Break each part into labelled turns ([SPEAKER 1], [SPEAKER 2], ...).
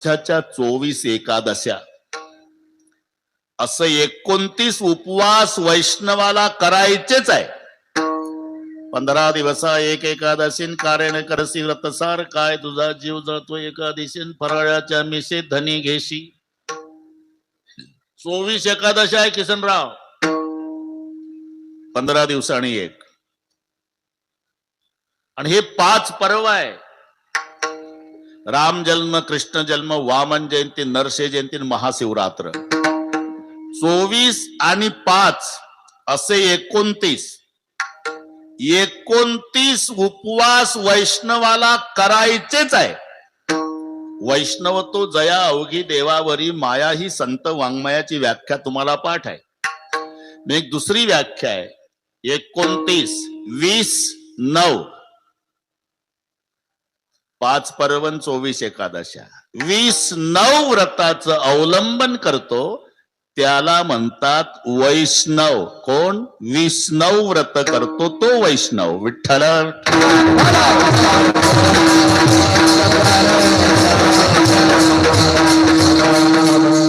[SPEAKER 1] वर्षाच्या 24 एकादशा असं 29 उपवास वैष्णवाला करायचेच आहे. 15 दिवसा एक एकादशीन कारण करसी व्रतसार काय तुझा जीव जळतो एकादशीन फराळाच्या मिशे धनी घेशी. 24 एकादशा आहे किसनराव, 15 दिवसांनी एक. आणि हे 5 पर्व आहे. राम जन्म, कृष्ण जन्म, वामन जयंती, नरसे जयंती, महाशिवरात्र. 24 आणि 5 असे 29 उपवास वैष्णवाला करायचेच आहे. वैष्णव तो जया अवघी देवावरी माया ही संत वाङ्मयाची व्याख्या तुम्हाला पाठ आहे. एक दुसरी व्याख्या आहे 29, 20, 9. 5 पर्वन 24 एकादशा. 20-9 व्रताचं अवलंबन करतो त्याला म्हणतात वैष्णव. कोण? 20-9 व्रत करतो तो वैष्णव. विठ्ठल.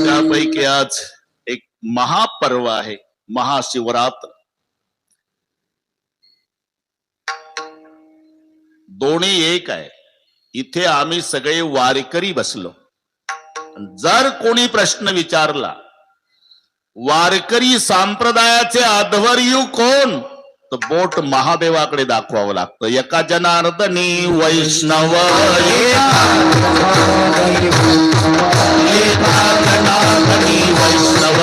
[SPEAKER 1] त्यापैकी आज एक महापर्व आहे महाशिवरात्र. दोन्ही एक आहे. इथे आम्ही सगळे वारकरी बसलो. जर कोणी प्रश्न विचारला वारकरी संप्रदायाचे अध्वर्यू कोण, तर बोट महादेवाकडे दाखवावं लागतं. एका जनार्दनी वैष्णव, एका जनार्दनी वैष्णव,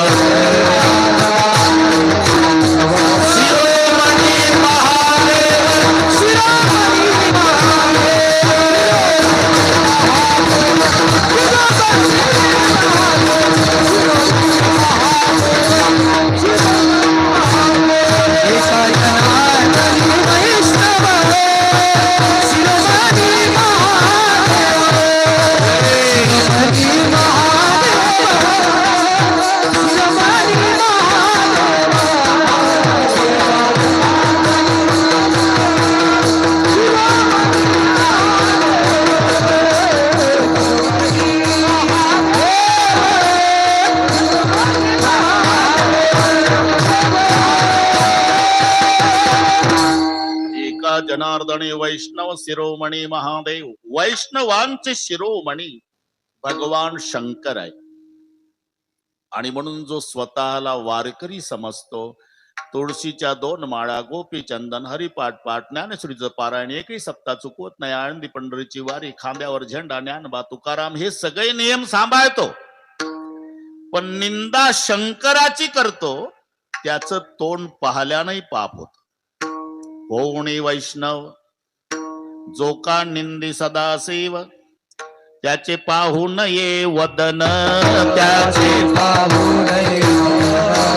[SPEAKER 1] जनार्दनी वैष्णव शिरोमणी महादेव. वैष्णवांचे शिरोमणी भगवान शंकर आहे. आणि म्हणून जो स्वतःला वारकरी समजतो, तुळशीच्या 2 माळा, गोपी चंदन, हरिपाठ पाठ, ज्ञानेश्वरीचं पारायण, एकही सप्ताह चुकवत नाही, आळंदी पंढरीची वारी, खांद्यावर झेंडा, ज्ञानबा तुकाराम, हे सगळे नियम सांभाळतो. पण निंदा शंकराची करतो त्याचं तोंड पाहल्यानंही पाप होत. कोणी वैष्णव जो का निंदी सदाशिव, त्याचे पाहू नये वदन, त्याचे पाहू नये वदन,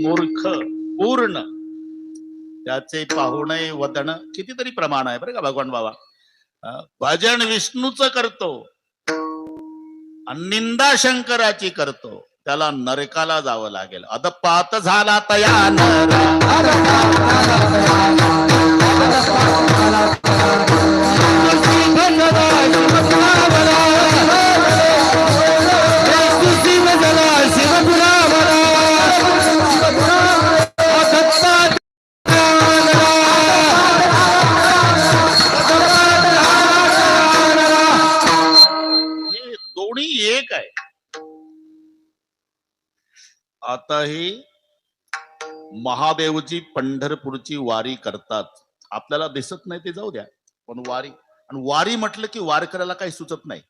[SPEAKER 1] मूर्ख पूर्ण, त्याचे पाहू नये वदन. कितीतरी प्रमाण आहे बरं का भगवान बाबा. भजन विष्णूच करतो आणि निंदा शंकराची करतो त्याला नरकाला जावं लागेल. अदपात झाला तया नरा, एक आहे. आता ही महादेवची पंढरपूरची वारी करतात. आपल्याला दिसत नाही ते जाऊ द्या, पण वारी, आणि वारी म्हटलं की वारकऱ्याला काही सुचत नाही.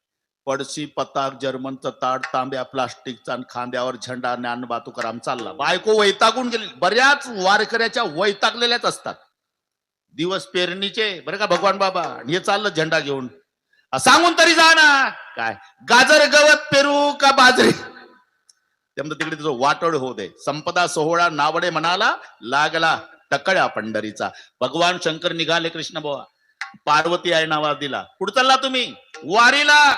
[SPEAKER 1] पडशी पताक जर्मनचं ताट तांब्या प्लास्टिकचा आणि खांद्यावर झेंडा ज्ञानोबा तुकाराम चालला. बायको वैतागून गेली. बऱ्याच वारकऱ्याच्या वैतागलेल्याच असतात. दिवस पेरणीचे बरं का भगवान बाबा, आणि हे चाललं झेंडा घेऊन. सांगून तरी जा ना, काय गाजर गवत पेरू का बाजरी, त्यामुळे तिकडे तुझं वाटोळ होऊ दे. संपदा सोहळा नावडे म्हणाला, लागला टकळ्या पंढरीचा. भगवान शंकर निघाले कृष्ण बुवा, पार्वती आहे नावा दिला. कुठं चालला तुम्ही? वारीला.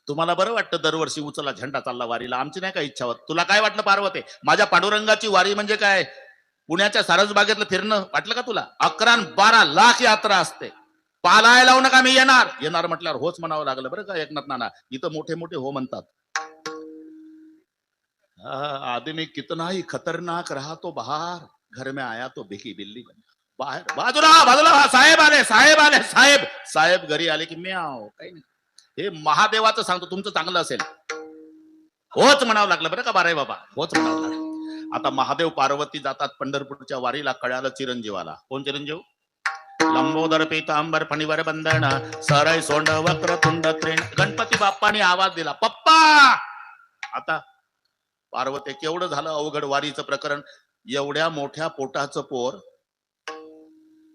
[SPEAKER 1] तुम्हाला बरं वाटतं दरवर्षी उचला झेंडा चालला वारीला, आमची नाही काय इच्छा होत. तुला काय वाटलं पार्वती? माझ्या पांडुरंगाची वारी म्हणजे काय पुण्याच्या सारसबागेतलं फिरणं वाटलं का तुला? 11-12 लाख यात्रा असते. पालाय लावू नका, मी येणार. येणार म्हटल्यावर होच म्हणावं लागलं बरं का एकनाथ नाना. इथं मोठे मोठे हो म्हणतात. आदमी कितना ही खतरनाक रहा तो बाहर, घर में आया तो भिकी बिल्ली बन. बाहेर बाजूला बाजूला, साहेब आले साहेब आले साहेब. साहेब घरी आले की म्याव, काही नाही. हे महादेवाचं सांगतो, तुमचं चांगलं असेल होच म्हणावं लागलं बरं का बाराई बाबा, होच म्हणावं लागलं. आता महादेव पार्वती जातात पंढरपूरच्या वारीला. कळालं चिरंजीवाला. कोण चिरंजीव? लंबोदर पीतांबर फणीवर बंधन, सरळ सोंड वक्र तुंड त्रिण. गणपती बाप्पाने आवाज दिला, पप्पा. आता पार्वती, केवढं झालं अवघड वारीचं प्रकरण. एवढ्या मोठ्या पोटाचं पोर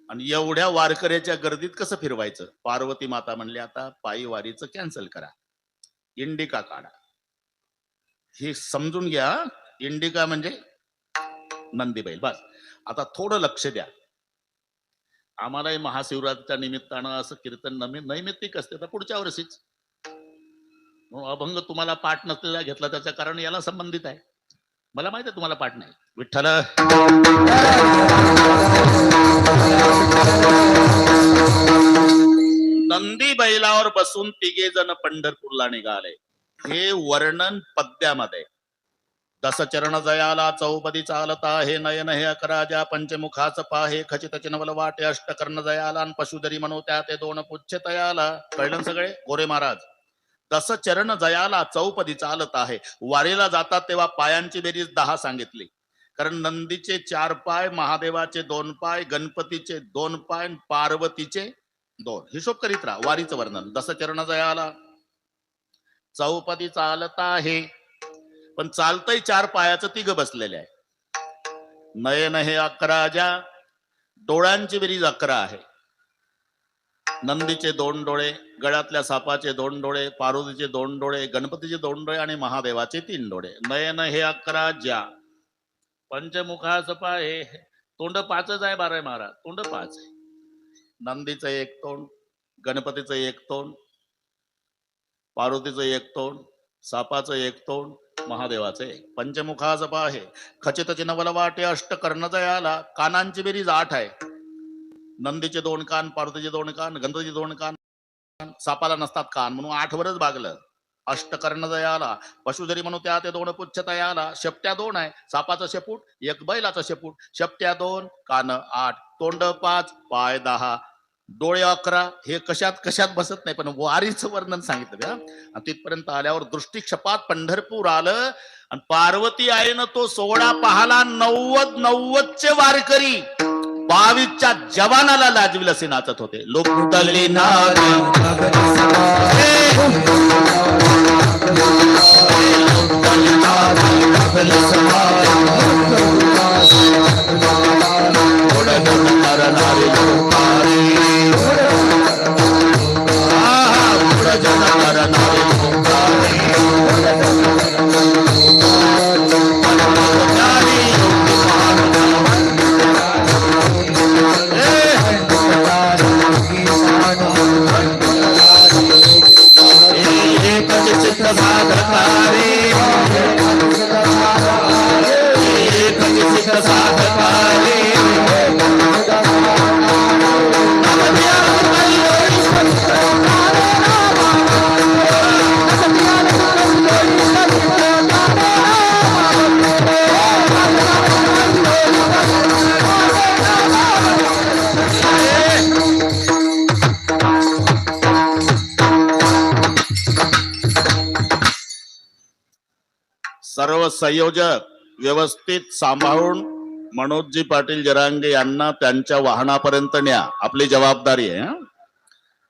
[SPEAKER 1] आणि एवढ्या वारकऱ्याच्या गर्दीत कसं फिरवायचं? पार्वती माता म्हणली, आता पायी वारीचं कॅन्सल करा, इंडिका काढा. हे समजून घ्या, इंडिका म्हणजे नंदी बैल. बस आता थोडं लक्ष द्या. आम्हालाही महाशिवरात्रीच्या निमित्तानं असं कीर्तन नैमित्तिक असते. तर पुढच्या वर्षीच अभंग तुम्हाला पाठ नसलेला घेतला, त्याचं कारण याला संबंधित आहे. मला माहिती आहे तुम्हाला पाठ नाही. विठ्ठल नंदी बैलावर बसून तिघे जण पंढरपूरला निघाले. हे वर्णन पद्यामध्ये. दसचरण जयाला चौपदी चालता, हे नयन हे अकराजा पंचमुखाच पाहे, खचित चिनवल वाटे अष्टकर्ण जयाला, पशुधरी मनोत्या ते दोन पुच्छ तयाला. कळलं सगळे? गोरे महाराज. दसचरण जयाला चौपदी चालत आहे. वारीला जातात तेव्हा पायांची बेरीज 10 सांगितली. कारण नंदीचे 4 पाय, महादेवाचे 2 पाय, गणपतीचे 2 पाय, पार्वतीचे 2. हिशोब करीत राहा. वारीचं वर्णन. दसचरण जयाला चौपदी चालत आहे, पण चालतंय 4 पायाचं, 3 बसलेले आहे. नयन हे 11, डोळ्यांची बेरीज 11 आहे. नंदीचे 2 डोळे, गळ्यातल्या सापाचे 2 डोळे, पार्वतीचे 2 डोळे, गणपतीचे 2 डोळे आणि महादेवाचे 3 डोळे. नयन हे 11, पंचमुखाच पाहे. तोंड 5च आहे बाराय महाराज, तोंड 5 आहे. नंदीचं 1 तोंड, गणपतीचं 1 तोंड, पार्वतीचं 1 तोंड, सापाचं 1 तोंड, महादेवाचं 1. पंचमुखाच पाहे, खचित चिनवल वाटे अष्टकर्ण जयाला. कानांची बेरीज 8 आहे. नंदीचे 2 कान, पार्वतीचे 2 कान, गणपतीचे 2 कान, सापाला नसतात कान म्हणून 8 वरच भागलं. अष्टकर्ण जयाला, पशुधरी म्हणून त्या ते 2 पुच्छ तयाला. शेपट्या 2 आहे. सापाचं शेपूट, 1 बैलाचं शेपूट. शेपट्या 2, कान 8, तोंड 5, पाय 10, डोळे 11. हे कशात बसत नाही, पण वारीचं वर्णन सांगितलं. आणि तिथपर्यंत आल्यावर दृष्टिक्षपात पंढरपूर आलं आणि पार्वती आईनं तो सोहळा पाहाला. 90 वारकरी 22च्या जवानाला लाजविल असे नाचत होते. लोक उतरले सर्व संयोजक व्यवस्थित सांभाळून मनोजजी पाटील जरांगे यांना त्यांच्या वाहनापर्यंत न्या, आपली जबाबदारी आहे.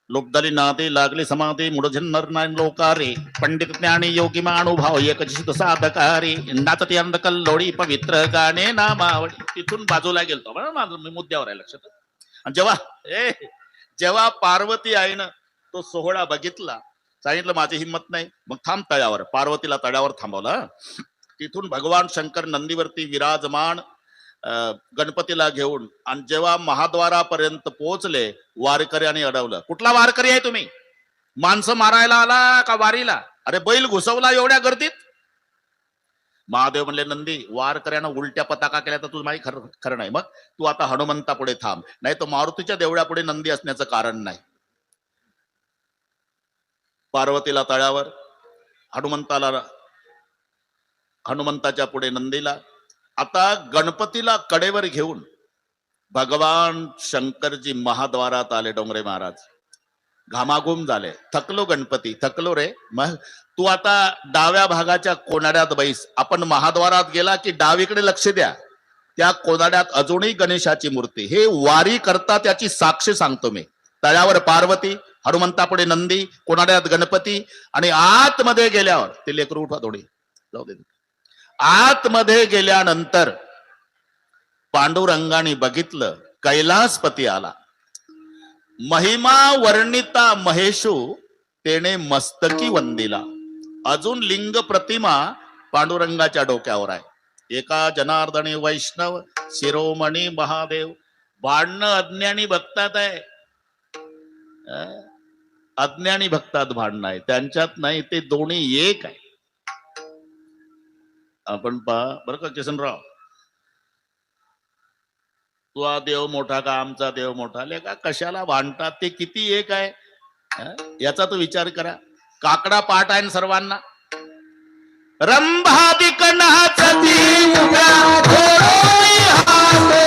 [SPEAKER 1] लोकदारी नादे लागले समाधी मुडझन्नर नाय लोकारे पंडित ज्ञानी योगी मानुभाव एकचित साधकारी नाचती अंधकल लोडी पवित्र गाणे नामावडी. तिथून बाजूला गेलतो बरं, माझं मी मुद्द्यावर आहे लक्षात. आणि जेव्हा पार्वती आईनं तो सोहळा बघितला, सांगितलं माझी हिंमत नाही, मग थांब तळ्यावर. पार्वतीला तळ्यावर थांबवलं. तिथून भगवान शंकर नंदीवरती विराजमान गणपतीला घेऊन, आणि जेव्हा महाद्वारापर्यंत पोहोचले वारकऱ्यांनी अडवलं. कुठला वारकरी आहे तुम्ही? माणसं मारायला आला का वारीला? अरे बैल घुसवला एवढ्या गर्दीत? महादेव म्हणले नंदी, वारकऱ्यानं उलट्या पताका केल्या तर तुझं माही खरं नाही. मग तू आता हनुमंता पुढे थांब, नाही तर मारुतीच्या देवळापुढे नंदी असण्याचं कारण नाही. पार्वतीला तळ्यावर, हनुमंताच्या पुढे नंदीला. आता गणपतीला कडेवर घेऊन भगवान शंकरजी महाद्वारात आले. डोंगरे महाराज घामाघूम झाले. थकलो गणपती, थकलो रे. मग तू आता डाव्या भागाच्या कोनाड्यात बैस. आपण महाद्वारात गेला की डावीकडे लक्ष द्या, त्या कोनाड्यात अजूनही गणेशाची मूर्ती. हे वारी करता त्याची साक्ष सांगतो मी. तळ्यावर पार्वती, हनुमंतापुढे नंदी, कोनाड्यात गणपती, आणि आतमध्ये गेल्यावर ते लेकरू उठवा थोडी जाऊ दे. आतमध्ये गेल्यानंतर पांडुरंगाने बघितलं कैलासपती आला. महिमा वर्णिता महेशू तेने मस्तकी वंदिला. अजून लिंग प्रतिमा पांडुरंगाच्या डोक्यावर आहे. एका जनार्दनी वैष्णव शिरोमणी महादेव. भांडणं अज्ञानी भक्तात आहे, अज्ञानी भक्तात भांडणं आहे, त्यांच्यात नाही. ते दोन्ही एक आहे. आपण पहा बरं का किसनराव, तुझा देव मोठा का आमचा देव मोठा? लेका कशाला भांडतात? ते किती एक आहे याचा तो विचार करा. काकडा पाठ आहे सर्वांना. रंभादिक नाचती उभ्या घोडोई हाते.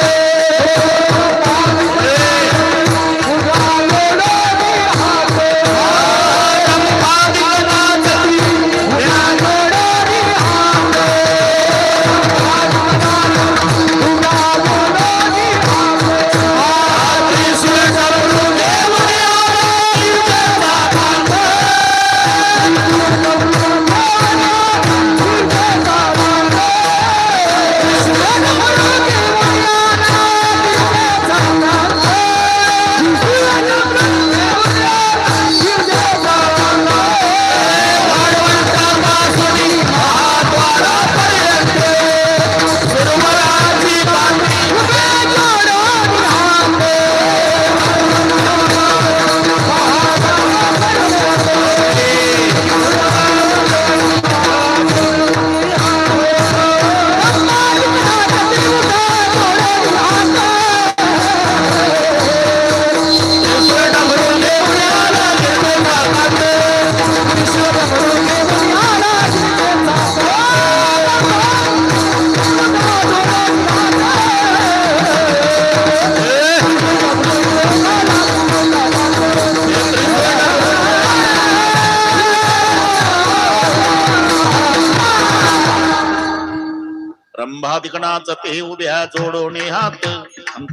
[SPEAKER 1] रंभादिकणाच ते उभ्या जोडोने हात.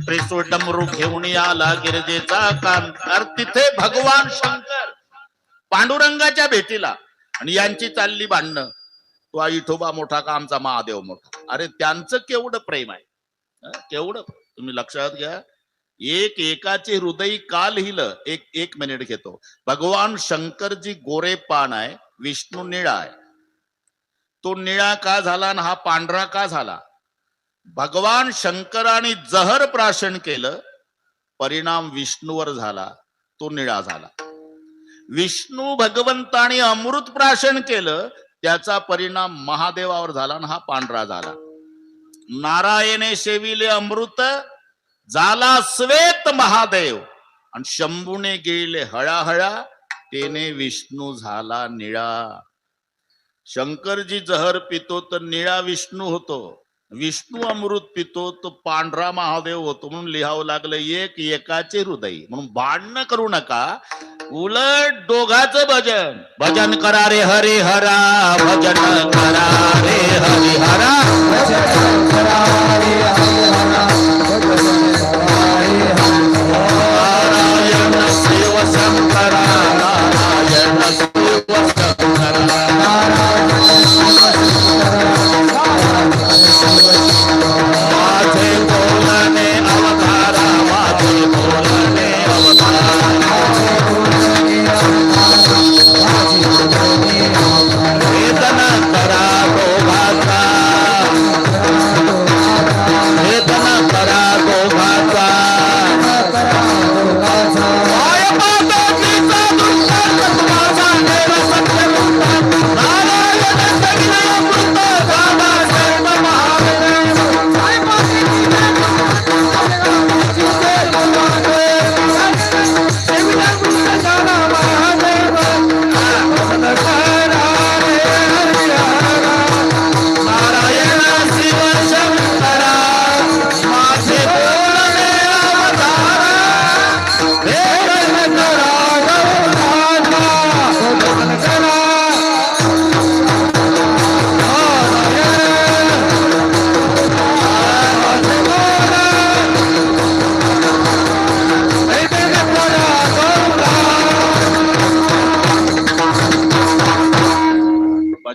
[SPEAKER 1] त्रिशूळ डमरू घेऊन आला गिरजेचा कान. तर तिथे भगवान शंकर पांडुरंगाच्या भेटीला, आणि यांची चालली भांडणं. तो विठोबा मोठा का आमचा महादेव मोठा? अरे त्यांचं केवढं प्रेम आहे, केवढं. तुम्ही लक्षात घ्या. एकाचे हृदय का लिहिलं? एक मिनिट घेतो. भगवान शंकरजी गोरे पान आहे, विष्णू निळा आहे. तो निळा का झाला आणि हा पांढरा का झाला? भगवान शंकराने जहर प्राशन केलं, परिणाम विष्णूवर झाला, तो निळा झाला. विष्णू भगवंताने अमृत प्राशन केलं, त्याचा परिणाम महादेवावर झाला आणि हा पांढरा झाला. नारायणे सेविले अमृत, झाला श्वेत महादेव, आणि शंभूने गिळले हळाहळा, तेने विष्णू झाला निळा. शंकरजी जहर पितो तर निळा विष्णू होतो, विष्णू अमृत पितो तो पांढरा महादेव होतो. म्हणून लिहावं लागलं एकाचे हृदय. म्हणून भांडणं करू नका, उलट दोघाचं भजन. भजन करा रे हरे हरा, भजन करा रे हरे हरा, भजन करा रे हरे हरा.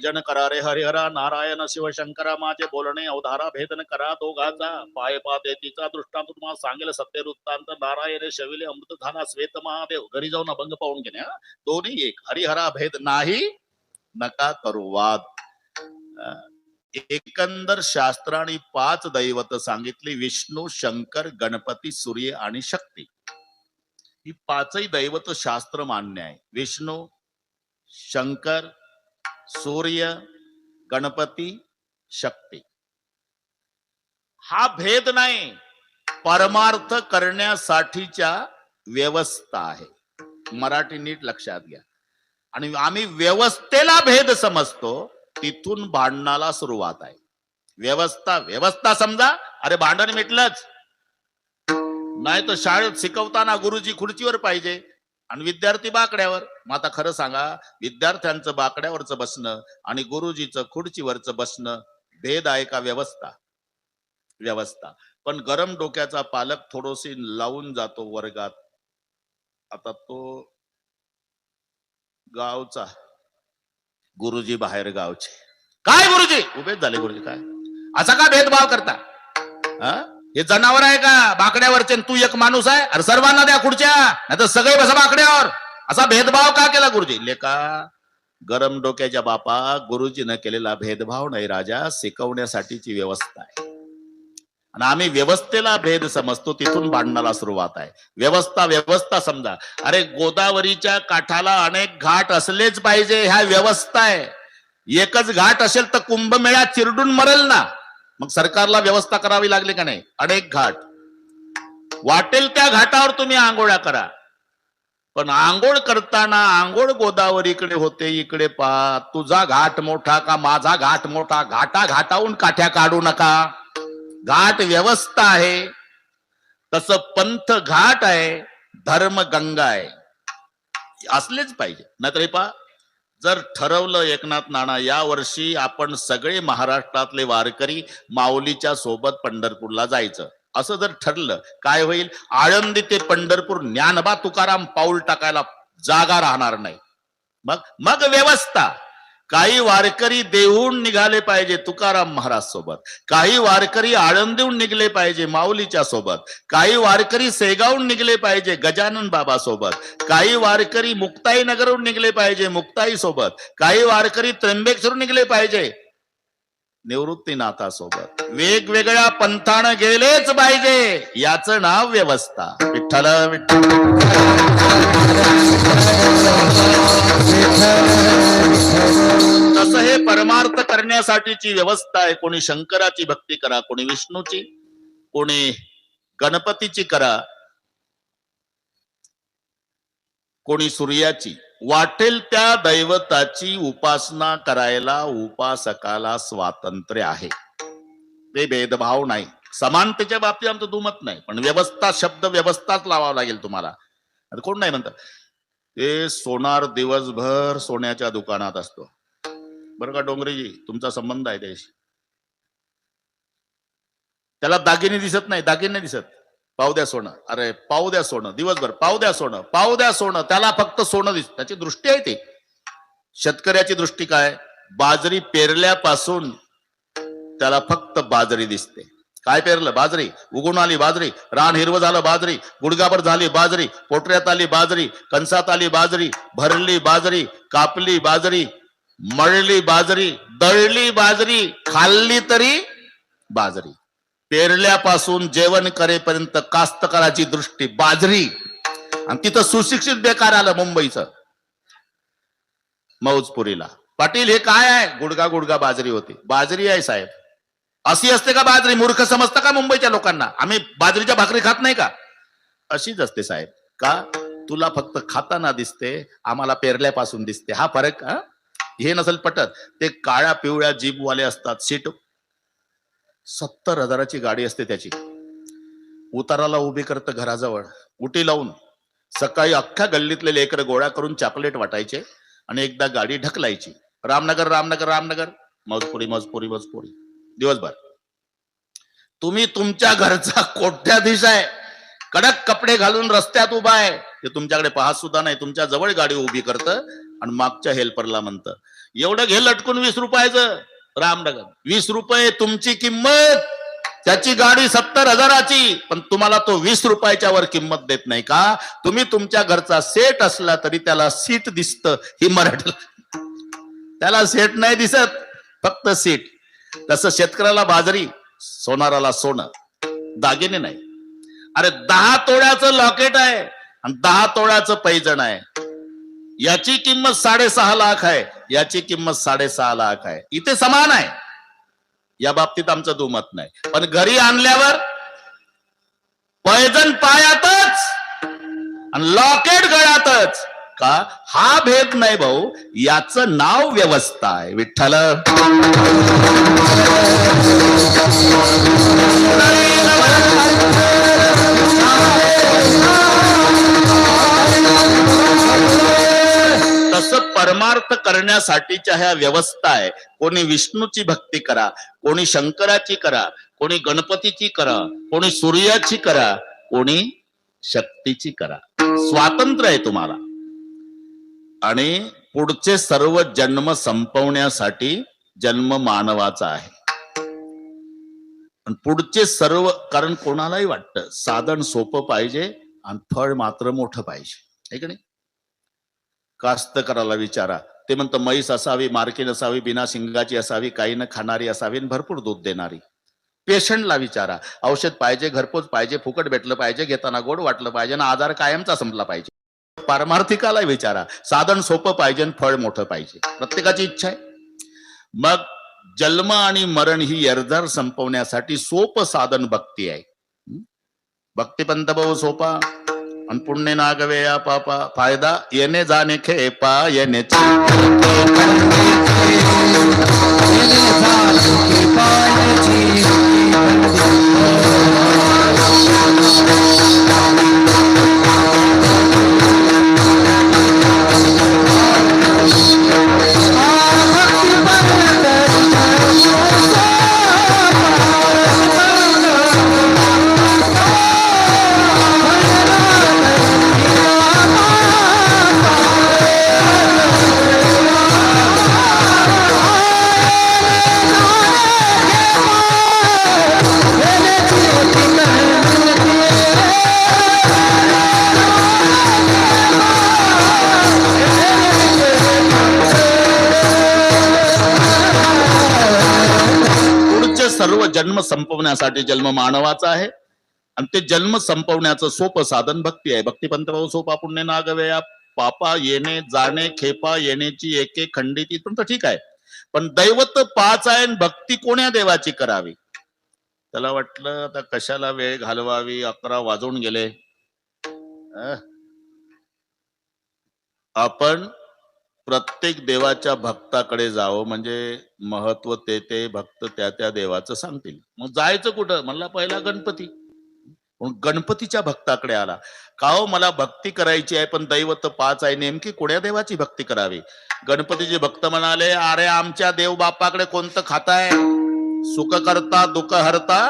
[SPEAKER 1] भजन करा रे हरिहरा नारायण शिवशंकरा माझे बोलणे अवधारा भेदन करा दोघाचा पाय पाते तिचा दृष्टांत तुम्हाला सांगेल सत्य वृत्तांत नारायण शविले अमृत झाला श्वेत महादेव घरी जाऊन अभंग पाहून घेणे दोन्ही एक हरिहरा भेद नाही नका करू वाद एकंदर शास्त्राने 5 दैवत सांगितली विष्णू शंकर गणपती सूर्य आणि शक्ती ही 5ही दैवत शास्त्र मान्य आहे विष्णू शंकर सूर्य गणपती शक्ती हा भेद नाही परमार्थ करण्यासाठीच्या व्यवस्था आहे मराठी नीट लक्षात घ्या आणि आम्ही व्यवस्थेला भेद समजतो तिथून भांडणाला सुरुवात आहे व्यवस्था समजा अरे भांडण मिटलंच नाही तर शाळेत शिकवताना गुरुजी खुर्चीवर पाहिजे आणि विद्यार्थी बाकड्यावर मग आता खरं सांगा विद्यार्थ्यांचं बाकड्यावरचं बसणं आणि गुरुजीचं खुर्चीवरचं बसणं भेद आहे का व्यवस्था पण गरम डोक्याचा पालक थोडीशी लावून जातो वर्गात आता तो गावचा गुरुजी बाहेर गावचे काय गुरुजी उभेच झाले गुरुजी काय असा का भेदभाव करता हे जनावर आहे का बाकड्यावरचे तू एक माणूस आहे अरे सर्वांना द्या खुर्च्या नाही तर सगळे बसा बाकड्यावर असा भेदभाव का केला गुरुजी लेका गरम डोक्याच्या बापा गुरुजीनं केलेला भेदभाव नाही राजा शिकवण्यासाठीची व्यवस्था आहे आणि आम्ही व्यवस्थेला भेद समजतो तिथून भांडणाला सुरुवात आहे व्यवस्था समजा अरे गोदावरीच्या काठाला अनेक घाट असलेच पाहिजे ह्या व्यवस्था आहे एकच घाट असेल तर कुंभमेळा चिरडून मरेल ना मग सरकारला व्यवस्था करावी लागली का नाही अनेक घाट वाटेल त्या घाटावर तुम्ही आंघोळ्या करा पण आंघोळ करताना आंघोळ गोदावरीकडे होते इकडे पहा तुझा घाट मोठा का माझा घाट मोठा घाटाहून काठ्या काढू नका घाट व्यवस्था आहे तसं पंथ घाट आहे धर्म गंगा आहे असलेच पाहिजे नाहीतर पहा जर ठरवलं एकनाथ नाना या वर्षी आपण सगळे महाराष्ट्रातले वारकरी माऊलीच्या सोबत पंढरपूरला जायचं असं जर ठरलं काय होईल आळंदी ते पंढरपूर ज्ञानबा तुकाराम पाऊल टाकायला जागा राहणार नाही मग व्यवस्था काही वारकरी देहून निघाले पाहिजे तुकाराम महाराज सोबत काही वारकरी आळंदीहून निघले पाहिजे माऊलीच्या सोबत काही वारकरी सेगावून निघले पाहिजे गजानन बाबा सोबत काही वारकरी मुक्ताई नगरहून निघले पाहिजे मुक्ताई सोबत काही वारकरी त्र्यंबकेश्वरून निघले पाहिजे निवृत्तीनाथासोबत वेगवेगळ्या पंथानं गेलेच पाहिजे याचं नाव व्यवस्था विठ्ठल विठ्ठल तसं हे परमार्थ करण्यासाठीची व्यवस्था आहे कोणी शंकराची भक्ती करा कोणी विष्णूची कोणी गणपतीची करा कोणी सूर्याची वाटेल त्या दैवताची उपासना करायला उपासकाला स्वातंत्र्य आहे ते भेदभाव नाही समानतेच्या बाबतीत आमचं दुमत नाही पण व्यवस्था शब्द व्यवस्थाच लावावा लागेल तुम्हाला आता कोण नाही म्हणतात ते सोनार दिवसभर सोन्याच्या दुकानात असतो बरं का डोंगरेजी तुमचा संबंध आहे त्याशी त्याला दागिने दिसत नाही दिसत पाव द्या सोनं अरे पाव द्या सोनं दिवसभर पाव द्या सोनं त्याला फक्त सोनं दिसत त्याची दृष्टी आहे ती शेतकऱ्याची दृष्टी काय बाजरी पेरल्यापासून त्याला फक्त बाजरी दिसते काय पेरलं बाजरी उगून आली बाजरी रान हिरवं झालं बाजरी गुडगाभर झाली बाजरी पोटऱ्यात आली बाजरी कंसात आली बाजरी भरली बाजरी कापली बाजरी मळली बाजरी दळली बाजरी खाल्ली तरी बाजरी पेरल्यापासून जेवण करेपर्यंत कास्तकाराची दृष्टी बाजरी आणि तिथं सुशिक्षित बेकार आलं मुंबईचं मौजपुरीला पाटील हे काय आहे गुडगा बाजरी होती बाजरी आहे साहेब अशी असते का बाजरी मूर्ख समजतं का मुंबईच्या लोकांना आम्ही बाजरीच्या भाकरी खात नाही का अशीच असते साहेब का तुला फक्त खाताना दिसते आम्हाला पेरल्यापासून दिसते हा फरक हे नसेल पटत ते काळ्या पिवळ्या जीपवाले असतात सीट 70,000ची गाडी असते त्याची उताराला उभी करतं घराजवळ उटी लावून सकाळी अख्ख्या गल्लीतले लेकर गोळा करून चॉकलेट वाटायचे आणि एकदा गाडी ढकलायची रामनगर मौजपुरी दिवसभर तुम्ही तुमच्या घरचा कोट्याधीश आहे कडक कपडे घालून रस्त्यात उभा आहे ते तुमच्याकडे पाहत सुद्धा नाही तुमच्या जवळ गाडी उभी करतं आणि मागच्या हेल्परला म्हणतं एवढं घे लटकून 20 रुपयाचं रामनगर. 20 रुपये तुमची किंमत, त्याची गाडी 70,000ची, पण तुम्हाला तो 20 रुपयाच्या वर किंमत देत नाही का? तुम्ही तुमच्या घरचा सेट असला तरी त्याला सीट दिसतं, ही मराठी, त्याला सेट नाही दिसत, फक्त सीट. तसं शेतकऱ्याला बाजरी, सोनाराला सोनं, दागिने नाही. अरे 10 तोळ्याचं लॉकेट आहे आणि 10 तोळ्याचं पैजण आहे, याची किंमत 6.5 लाख आहे, याची किंमत 6.5 लाख आहे. इथे समान आहे, या बाबतीत आमचं दुमत नाही. पण घरी आणल्यावर पैजण पायातच आणि लॉकेट गळ्यातच का? हा भेद नाही भाऊ, याचं नाव व्यवस्था आहे. विठ्ठल तसं परमार्थ करण्यासाठीच्या ह्या व्यवस्था आहे. कोणी विष्णूची भक्ती करा, कोणी शंकराची करा, कोणी गणपतीची करा, कोणी सूर्याची करा, कोणी शक्तीची करा. स्वातंत्र्य आहे तुम्हाला. आणि पुढचे सर्व जन्म संपवण्यासाठी जन्म मानवाचा आहे. पुढचे सर्व, कारण कोणालाही वाटतं साधन सोपं पाहिजे आणि फळ मात्र मोठं पाहिजे, आहे की नाही? कास्तकाराला विचारा, ते म्हणतं म्हैस असावी, मार्कीन असावी, बिना शिंगाची असावी, काही न खाणारी असावी, भरपूर दूध देणारी. पेशंटला विचारा, औषध पाहिजे, घरपोच पाहिजे, फुकट भेटलं पाहिजे, घेताना गोड वाटलं पाहिजे ना आजार कायमचा संपला पाहिजे. पारमार्थिकाला विचारा, साधन सोपं पाहिजे आणि फळ मोठं पाहिजे. प्रत्येकाची इच्छा आहे. मग जन्म आणि मरण ही एरझार संपवण्यासाठी सोपं साधन भक्ती आहे. भक्तिपंत भाऊ सोपा आणि पुण्य नागवे या पापा, फायदा येणे जाणे खेपा, येणे सर्व जन्म संपवण्यासाठी जन्म मानवाचा आहे आणि ते जन्म संपवण्याचं सोपं साधन भक्ती आहे. भक्तिपंत भाऊ सोपा पुण्य नागवे या पापा, येणे जाणे खेपा, येण्याची एके खंडित, इथून तर ठीक आहे. पण दैवत 5 आहे आणि भक्ती कोण्या देवाची करावी? त्याला वाटलं आता कशाला वेळ घालवावी, 11 वाजून गेले. आपण प्रत्येक देवाच्या भक्ताकडे जावं, म्हणजे महत्व ते भक्त त्या देवाचं सांगतील. मग जायचं कुठं? म्हणला पहिला गणपती. गणपतीच्या भक्ताकडे आला. का हो, मला भक्ती करायची आहे पण दैवत 5 आहे, नेमकी कोण्या देवाची भक्ती करावी? गणपतीचे भक्त म्हणाले, अरे आमच्या देव बापाकडे कोणतं खाताय? सुख करता, दुःख हरता,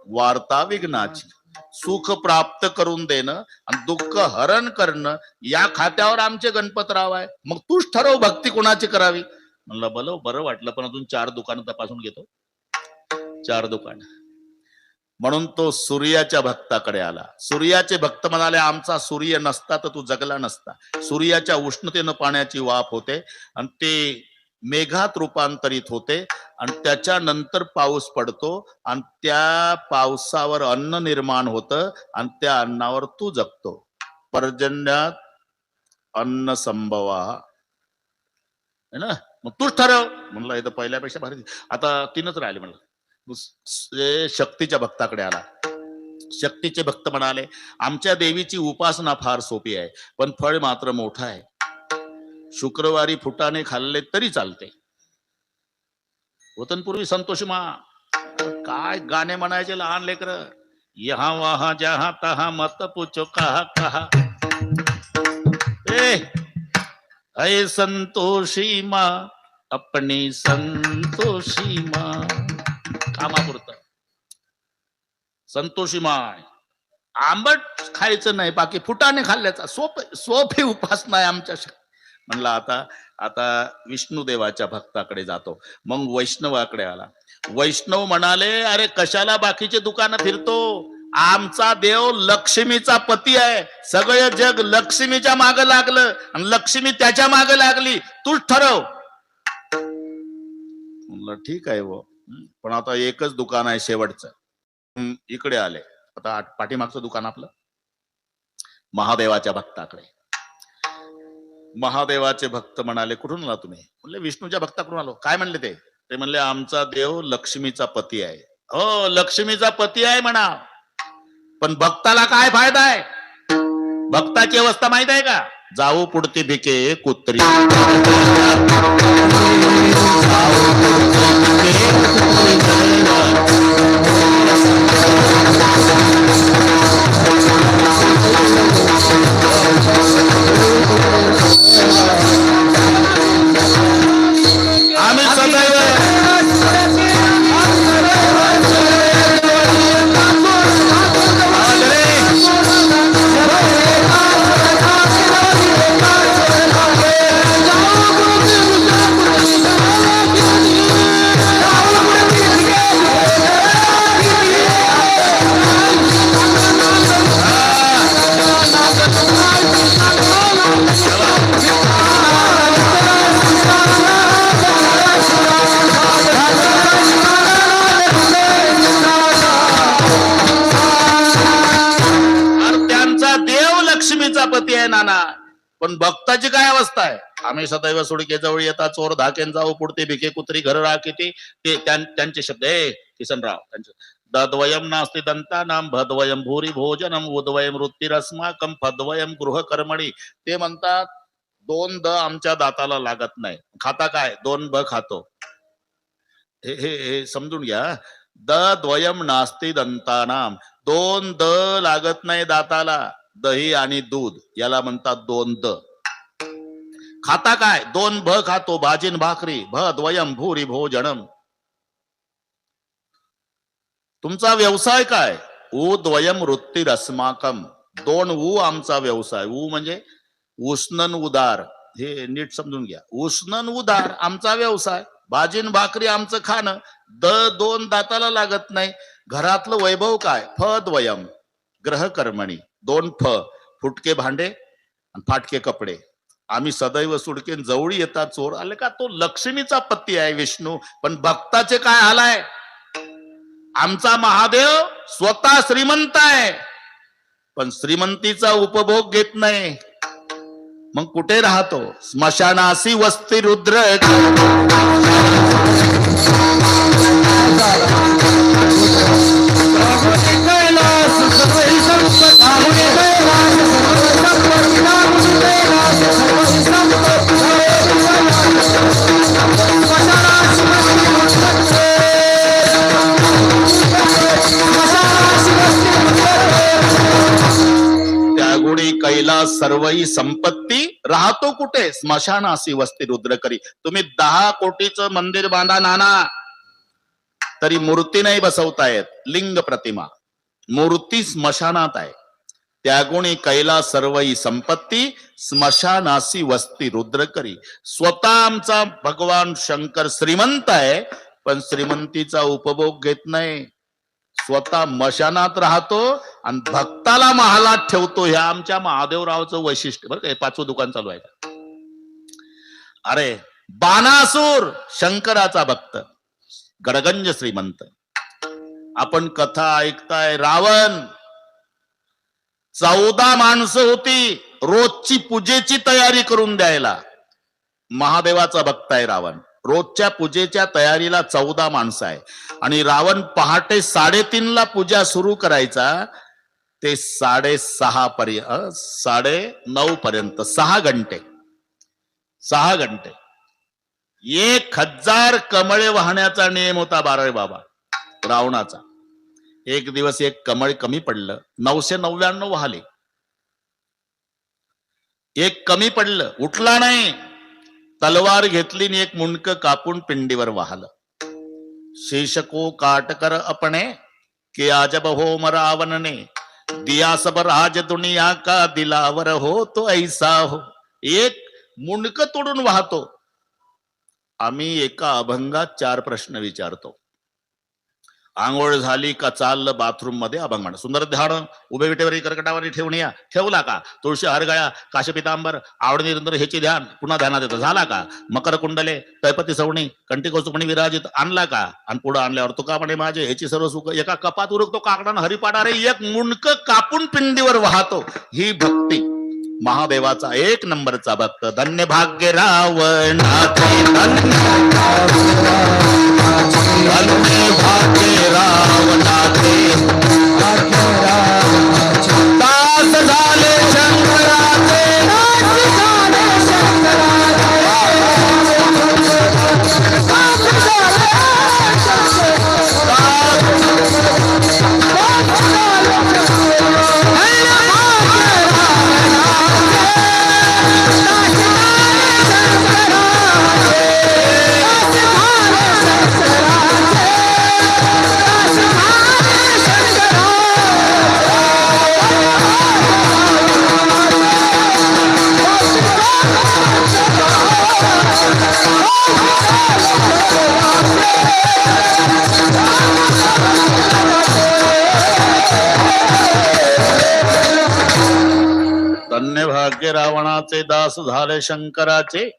[SPEAKER 1] वार्ता विघ्नाची. सुख प्राप्त करून देणं आणि दुःख हरण करणं, या खात्यावर आमचे गणपतराव आहे. मग तूच ठरव भक्ती कोणाची करावी. म्हणलं बरं वाटलं, पण अजून 4 दुकानं तपासून घेतो. 4 दुकान. म्हणून तो सूर्याच्या भक्ताकडे आला. सूर्याचे भक्त म्हणाले, आमचा सूर्य नसता तर तू जगला नसता. सूर्याच्या उष्णतेनं पाण्याची वाफ होते आणि ते मेघात रूपांतरित होते आणि त्याच्यानंतर पाऊस पडतो आणि त्या पावसावर अन्न निर्माण होतं आणि त्या अन्नावर तू जगतो. पर्जन्यात अन्न संभवा, है ना? मग तूच ठरव. म्हणलं हे तर पहिल्यापेक्षा भारी. आता 3च राहिले. म्हणलं शक्तीच्या भक्ताकडे आला. शक्तीचे भक्त म्हणाले, आमच्या देवीची उपासना फार सोपी आहे पण फळ मात्र मोठं आहे. शुक्रवारी फुटाणे खाल्ले तरी चालते. वतनपूर्वी संतोषी मा काय गाणे म्हणायचे लहान लेकर. यहा वहा जहा तहा मत पूछो कहा कहा, ऐ संतोषी मा अपनी संतोषी मा. कामापुरतं संतोषी माय, आंबट खायचं नाही, बाकी फुटाणे खाल्ल्याचा सोपी उपासना आहे आमच्या. म्हणलं आता आता विष्णुदेवाच्या भक्ताकडे जातो. मग वैष्णवाकडे आला. वैष्णव म्हणाले, अरे कशाला बाकीचे दुकानं फिरतो, आमचा देव लक्ष्मीचा पती आहे, सगळे जग लक्ष्मीच्या माग लागलं आणि लक्ष्मी त्याच्या माग लागली, तूच ठरव. म्हणलं ठीक आहे वो, पण आता एकच दुकान आहे शेवटचं. इकडे आले. आता पाठीमागचं दुकान आपलं महादेवाच्या भक्ताकडे. महादेवाचे भक्त म्हणाले, कुठून आला तुम्ही? म्हणले विष्णूच्या भक्ताकडून आलो. काय म्हणले ते? ते म्हणले आमचा देव लक्ष्मीचा पती आहे. हो, लक्ष्मीचा पती आहे म्हणा, पण भक्ताला काय फायदा आहे? भक्ताची अवस्था माहित आहे का? जाऊ पुढती भिके कुत्री. आम्ही सदैव पती आहे नाना, पण भक्ताची काय अवस्था आहे? आम्ही सदैव सुडके जवळ येता चोर धाकेन जाऊ पुढते भिके कुत्री घर राखीती. ते त्यांचे शब्द किसनराव त्यांचे. दद्वयम नास्ति दंतानाम भद्वयम भूरी भोजनम उद्वयम वृत्तिरस्माकम फद्वयम गृह कर्मणी. ते म्हणतात 2 द आमच्या दाताला लागत नाही. खाता काय? 2 ब खातो. हे समजून घ्या. दद्वयम नास्ति दंतानाम, 2 द लागत नाही दाताला. दही आणि दूध याला म्हणतात 2 द. खाता काय? 2 भ खातो, भाजीन भाकरी. भद्वयम भूरी भोजनम. तुमचा व्यवसाय काय? उद्वयम वृत्तिरस्माकम, 2 ऊ आमचा व्यवसाय. ऊ म्हणजे उष्णन उदार. हे नीट समजून घ्या. उष्णन उदार आमचा व्यवसाय. भाजीन भाकरी आमचं खाणं. 2 दाताला लागत नाही. घरातलं वैभव काय? फद्वयम ग्रह कर्मणी, 2 फ, फुटके भांडे आणि फाटके कपडे. आम्ही सदैव सुडकेन जवळ येतात चोर. आले का? तो लक्ष्मीचा पती आहे विष्णू, पण भक्ताचे काय हाल आहे? आमचा महादेव स्वतः श्रीमंत आहे, पण श्रीमंतीचा उपभोग घेत नाही. मग कुठे राहतो? स्मशानासी वस्ती रुद्र. त्यागुणी कैलास सर्वही संपत्ती. राहतो कुठे? स्मशानासी वस्ती रुद्र करी. तुम्ही 10 कोटीचं मंदिर बांधा नाना, तरी मूर्ती नाही बसवता येत. लिंग प्रतिमा, मूर्ती स्मशानात आहे. त्यागुणी कैलास सर्वही संपत्ती, स्मशानासी वस्ती रुद्र करी. स्वतः आमचा भगवान शंकर श्रीमंत आहे, पण श्रीमंतीचा उपभोग घेत नाही. स्वतः मशानात राहतो आणि भक्ताला महालात ठेवतो. हे आमच्या महादेवरावचं वैशिष्ट्य. बरं काय? 5वं दुकान चालू आहे. अरे बाणासूर शंकराचा भक्त, गडगंज श्रीमंत. आपण कथा ऐकताय. रावण 14 माणसं होती रोजची पूजेची तयारी करून द्यायला. महादेवाचा भक्त आहे रावण. रोजच्या पूजेच्या तयारीला 14 माणसं आहे. आणि रावण पहाटे 3:30 पूजा सुरू करायचा, ते 6:30 पर्यंत, 9:30 पर्यंत 6 घंटे 1000 कमळे वाहण्याचा नियम होता 12 बाबा रावणाचा. एक दिवस 1 कमळ कमी पडलं, 999 वाहले. 1 कमी पडलं, उठला नाही. तलवार घेतली आणि 1 मुंडक कापून पिंडीवर वाहलं. शेषको काटकर अपने के आजब हो रावणने, दिया सब राज दुनिया का दिलावर हो तो ऐसा हो. 1 मुंडक तोडून वाहतो. आम्ही एका अभंगात 4 प्रश्न विचारतो. आंघोळ झाली का चाललं बाथरूम मध्ये अभंग म्हणा. सुंदर ध्यान उभे विटेवरी कर्कटावरी ठेवून या. ठेवला का? तुळशी हरगळ्या काश पितांबर आवड निरंतर ह्याची ध्यान पुन्हा ध्यानात येतं. झाला का? मकर कुंडले तैपती सवणी कंठी कौस्तुभणी विराजित आणला का? आणि पुढे आणल्यावर तुका म्हणे माझे ह्याची सर्व सुख एका कपात उरकतो काकडानं हरिपाडा रे एक मुंडक कापून पिंडीवर वाहतो. ही भक्ती महादेवाचा 1 नंबरचा भक्त. धन्य भाग्य रावणाचे धन्य भाग्य रावणाचे दास झाले शंकराचे धन्य भाग्य रावणाचे दास झाले शंकराचे.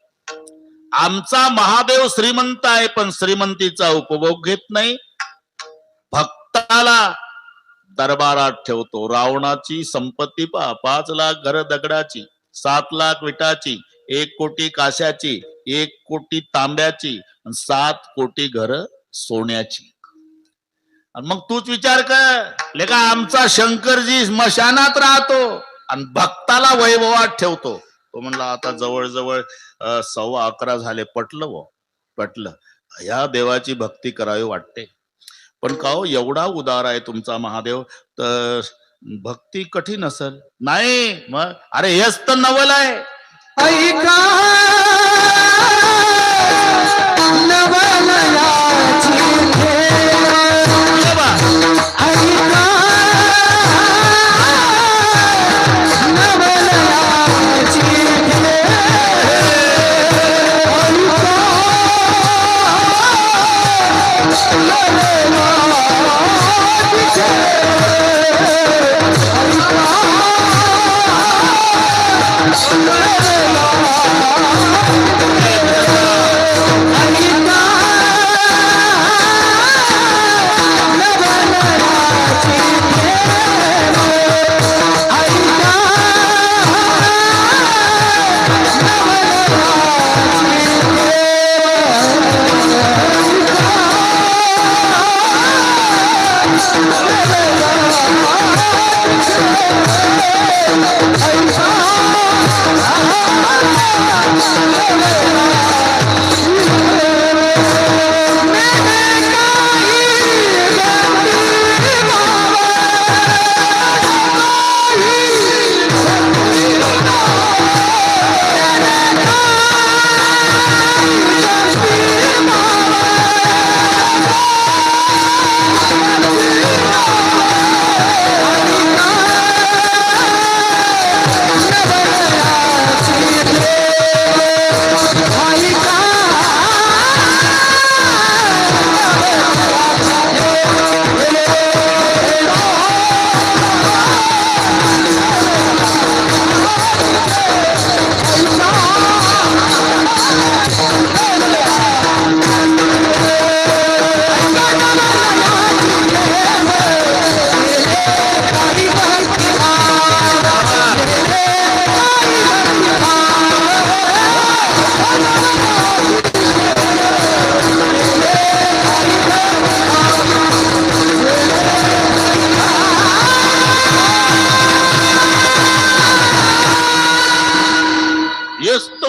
[SPEAKER 1] आमचा महादेव श्रीमंत आहे पण श्रीमंतीचा उपभोग घेत नाही. भक्ताला दरबारात ठेवतो. रावणाची संपत्ती 5 लाख घर दगडाची, 7 लाख विटाची, 1 कोटी काश्याची, 1 कोटी तांब्याची, 7 कोटी घर सोन्याची. आणि मग तूच विचार कर लेका, आमचा शंकरजी स्मशानात राहतो आणि भक्ताला वैभवात ठेवतो. तो म्हणला आता जवळजवळ 11:15 झाले. पटलं वो पटलं. या देवाची भक्ती करावी वाटते. पण का हो एवढा उदार आहे तुमचा महादेव, तर भक्ती कठीण असेल? नाही मग अरे हेच तर नवल आहे. ऐका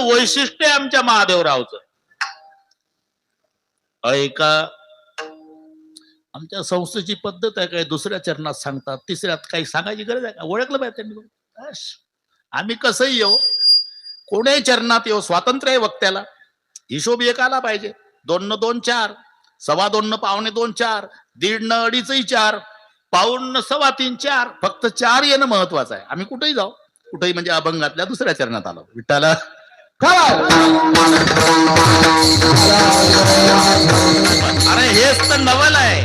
[SPEAKER 1] वैशिष्ट्य आमच्या महादेवरावचं. ऐका आमच्या संस्थेची पद्धत आहे काय, दुसऱ्या चरणात सांगतात, तिसऱ्यात काही सांगायची गरज आहे का? ओळखलं पाहिजे त्यांनी. आम्ही कसंही येऊ, कोण्याही चरणात येऊ, स्वातंत्र्य आहे वक्त्याला. हिशोब एक आला पाहिजे. 2 न 2 4, 2.25 न 2.25 4, 1.5 न 2.5 4, 1.25 न 3.25 4. फक्त 4 येणं महत्वाचं आहे. आम्ही कुठेही जाऊ, कुठेही म्हणजे अभंगातल्या दुसऱ्या चरणात आलो. विठ्ठला अरे हेच तर नवल आहे.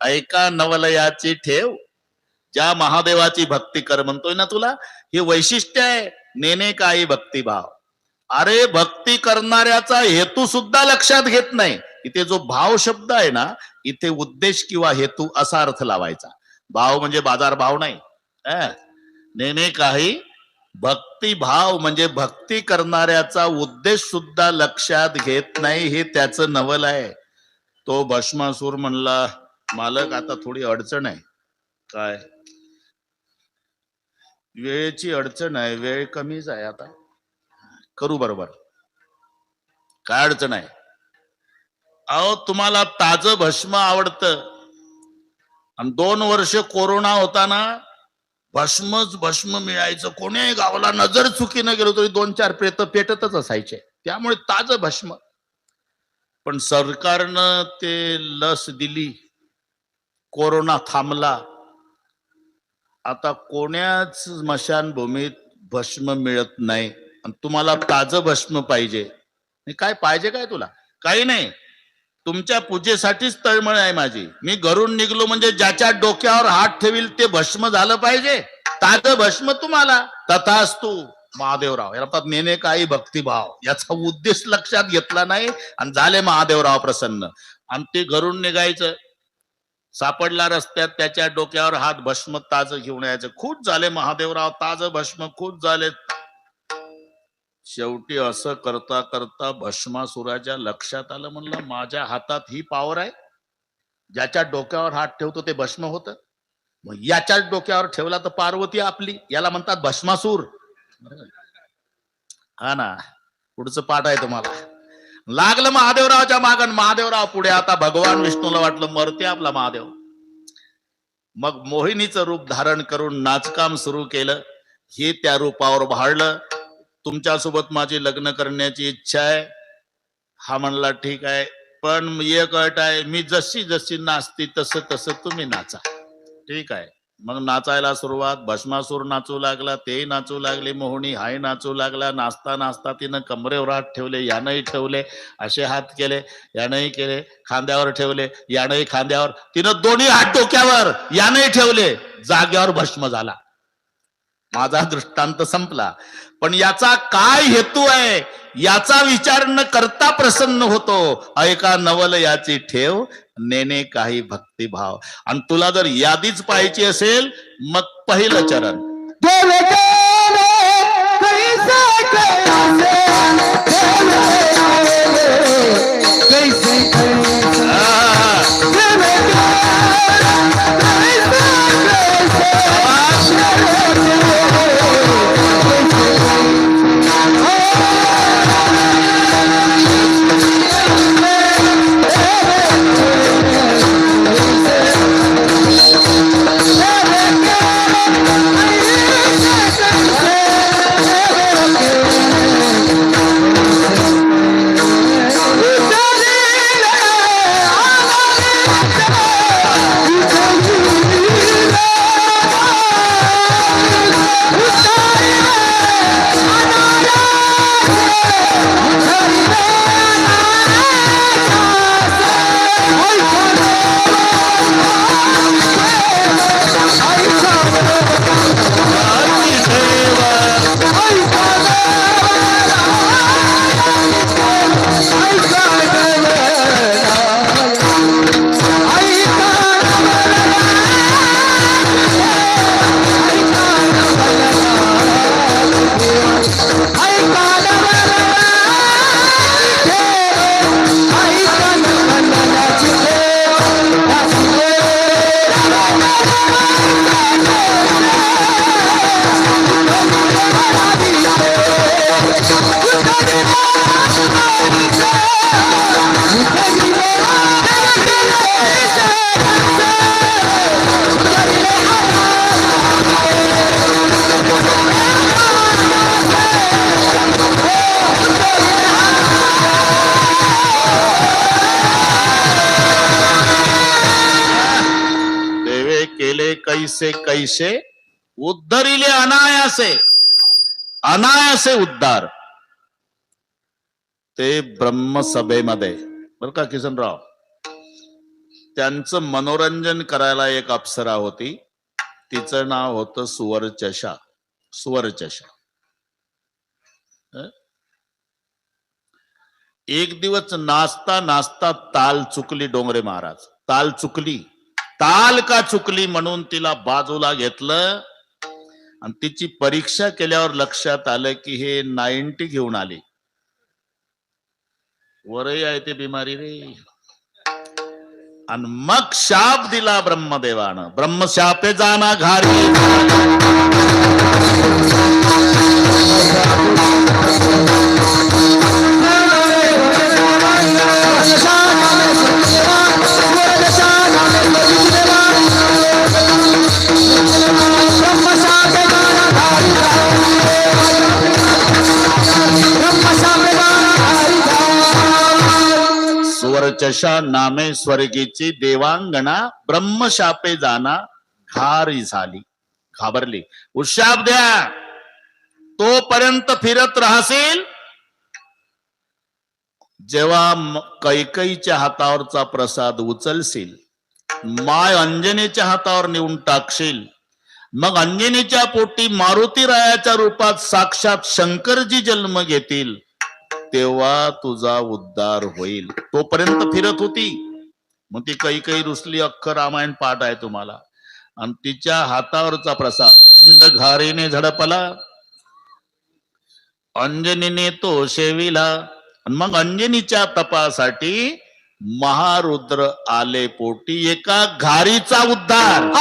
[SPEAKER 1] ऐका नवलयाची ठेव, ज्या महादेवाची भक्ती कर म्हणतोय ना तुला, हे वैशिष्ट्य आहे. नेने काही भक्तिभाव. अरे भक्ती करणाऱ्याचा हेतू सुद्धा लक्षात घेत नाही. इथे जो भाव शब्द आहे ना, इथे उद्देश किंवा हेतू असा अर्थ लावायचा. भाव म्हणजे बाजार भाव नाही. नेने काही भक्तिभाव म्हणजे भक्ती करणाऱ्याचा उद्देश सुद्धा लक्षात घेत नाही. हे त्याचं नवल आहे. तो भस्मासूर म्हणला, मालक आता थोडी अडचण आहे. काय? वेळेची अडचण आहे. वेळ कमीच आहे आता. करू बरोबर. काय अडचण आहे? अहो तुम्हाला ताजं भस्म आवडतं आणि 2 वर्ष कोरोना होता ना, भस्मच भस्म मिळायचं. कोणी गावाला नजर चुकीनं गेलो तरी 2-4 प्रेत पेटतच असायचे. त्यामुळे ताजं भस्म. पण सरकारनं ते लस दिली, कोरोना थांबला. आता कोण्याच स्मशानभूमीत भस्म मिळत नाही आणि तुम्हाला ताजं भस्म पाहिजे. काय पाहिजे काय तुला? काही नाही. तुमच्या पूजेसाठीच तळमळ आहे माझी. मी घरून निघलो म्हणजे ज्याच्या डोक्यावर हात ठेवील ते भस्म झालं पाहिजे. ताजं भस्म तुम्हाला. तथास्तु महादेवराव. याला नेने काही भक्तिभाव. याचा उद्देश लक्षात घेतला नाही आणि झाले महादेवराव प्रसन्न. आणि ते घरून निघायचं, सापडला रस्त्यात, त्याच्या डोक्यावर हात, भस्म ताज घेऊन यायचं. खूप झाले महादेवराव, ताज भस्म खूप झाले. शेवटी असं करता करता भस्मासुराच्या लक्षात आलं, म्हणलं माझ्या हातात ही पावर आहे. ज्याच्या डोक्यावर हात ठेवतो ते भस्म होतं. मग याच्याच डोक्यावर ठेवला तर पार्वती आपली. याला म्हणतात भस्मासूर. हा ना, पुढचं पाठ आहे तुम्हाला. लागलं महादेवरावच्या मागण. महादेवराव पुढे. आता भगवान विष्णूला वाटलं मरते आपला महादेव. मग मोहिनीचं रूप धारण करून नाचकाम सुरू केलं. हे त्या रूपावर भाळलं. तुमच्यासोबत माझी लग्न करण्याची इच्छा आहे. हा म्हणला ठीक आहे, पण एक अट आहे, मी जशी जशी नाचती तसं तसं तुम्ही नाचा. ठीक आहे. मग नाचायला सुरुवात. भस्मासूर नाचू लागला, ते नाचू लागले. मोहिनी हाय नाचू लागला. नाचता नाचता तिनं कमरेवर हात ठेवले, यानंही ठेवले. असे हात केले, यानंही केले. खांद्यावर ठेवले, यानंही खांद्यावर. तिनं दोन्ही हात डोक्यावर, यानंही ठेवले. जाग्यावर भस्म झाला. माझा दृष्टांत संपला. पण याचा काय हेतू आहे याचा विचार न करता प्रसन्न होतो. ऐका नवल याची ठेव, नेने काही भक्तिभाव. आणि तुला जर यादीच पाहायची असेल, मग पहिलं चरण. कैसे कैसे उद्धरिले अनायासे. अनायासे उद्धार. ते ब्रह्मसभेमध्ये बर का किसनराव, त्यांचं मनोरंजन करायला एक अप्सरा होती, तिचं नाव होतं सुवर्चषा. सुवर्चषा. एक दिवस नाचता नाचता ताल चुकली डोंगरे महाराज. ताल चुकली. ताल का चुकली म्हणून तिला बाजूला घेतलं आणि तिची परीक्षा केल्यावर लक्षात आलं की हे 90 घेऊन आले. वरही आहे ते बिमारी रे. आणि मग शाप दिला ब्रह्मदेवानं. ब्रह्मशापे जाना घारी. सुवर्चषा नामे स्वर्गीची देवांगणा ब्रह्मशापे जाना घारी झाली. घाबरली. उशाप द्या. तोपर्यंत फिरत राहशील जेव्हा कैकईच्या हातावरचा प्रसाद उचलशील, माय अंजनीच्या हातावर नेऊन टाकशील, मग अंजनीच्या पोटी मारुती रायाच्या रूपात साक्षात शंकरजी जन्म घेतील, तेव्हा तुझा उद्धार होईल. तोपर्यंत फिरत होती. मग ती कैकई रुसली. अख्खं रामायण पाठ आहे तुम्हाला. आणि तिच्या हातावरचा प्रसाद पिंड घारीने झडपला. अंजनीने तो शेविला. मग अंजनीच्या तपासाठी महारुद्र आले पोटी. एका घारीचा उद्धार.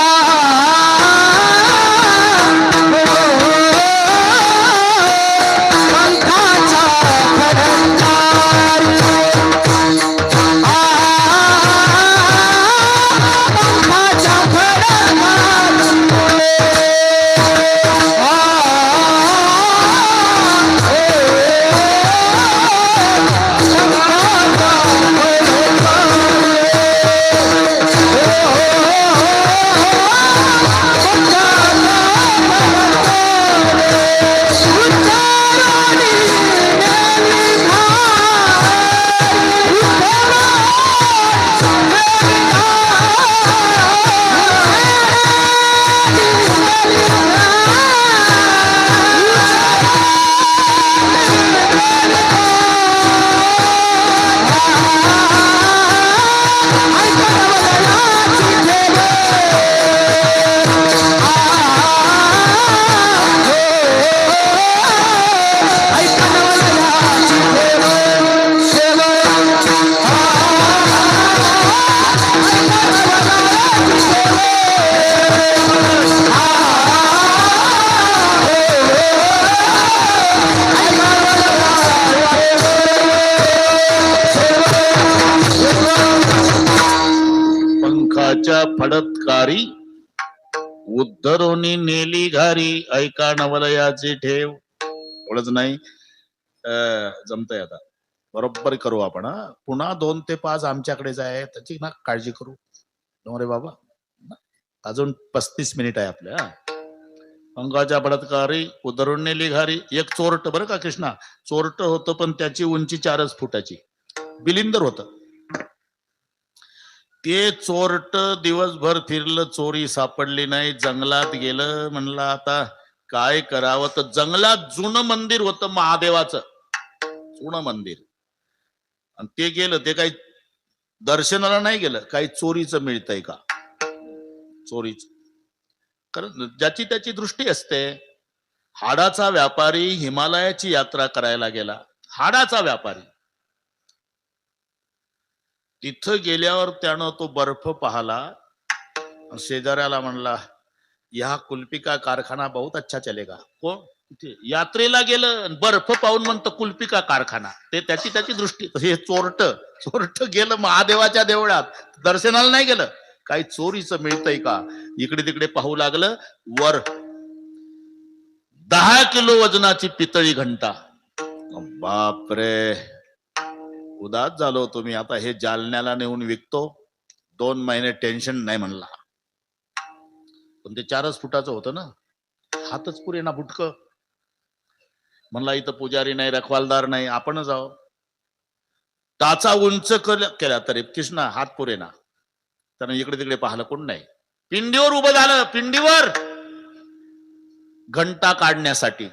[SPEAKER 1] फडतकारी उद्धरोनी नेली घारी. ऐका नवलयाची ठेव. एवढंच नाही, जमतंय आता बरोबर करू आपण. पुन्हा 2 ते 5 आमच्याकडेच आहे, त्याची ना काळजी करू. रे बाबा, अजून 35 मिनिट आहे आपल्या. अंगाच्या बळात्कारी उद्धरून नेली घारी. एक चोरट बरं का कृष्णा, चोरट होतं पण त्याची उंची 4 फुटाची. बिलिंदर होतं ते. चोरट दिवसभर फिरलं, चोरी सापडली नाही. जंगलात गेलं. म्हणलं आता काय करावं, तर जंगलात जुनं मंदिर होतं महादेवाचं. जुनं मंदिर. आणि ते गेलं. ते काही दर्शनाला नाही गेलं. काही चोरीचं मिळतंय का? चोरीच. कारण ज्याची त्याची दृष्टी असते. हाडाचा व्यापारी हिमालयाची यात्रा करायला गेला. हाडाचा व्यापारी. तिथं गेल्यावर त्यानं तो बर्फ पाहला. शेजाऱ्याला म्हणला, या कुल्फी का कारखाना बहुत अच्छा चलेगा. कोण? यात्रेला गेलं, बर्फ पाहून म्हणतो कुल्फी का कारखाना. ते त्याची त्याची दृष्टी. हे चोरट गेलं महादेवाच्या देवळात, दर्शनाला नाही गेलं. काही चोरीचं मिळतंय का इकडे तिकडे पाहू लागलं. वर 10 किलो वजनाची पितळी घंटा. बापरे, उदास झालो तुम्ही. आता हे जालन्याला नेऊन विकतो, 2 महिने टेन्शन नाही म्हणला. पण ते 4च फुटाचं होतं ना. हातच पुरे ना बुटक. म्हणला इथं पुजारी नाही, रखवालदार नाही, आपण जाऊ. टाचा उंच केला तरी कृष्णा हात पुरेना. त्यानं इकडे तिकडे पाहिलं, कोण नाही. पिंडीवर उभं झालं, पिंडीवर घंटा काढण्यासाठी.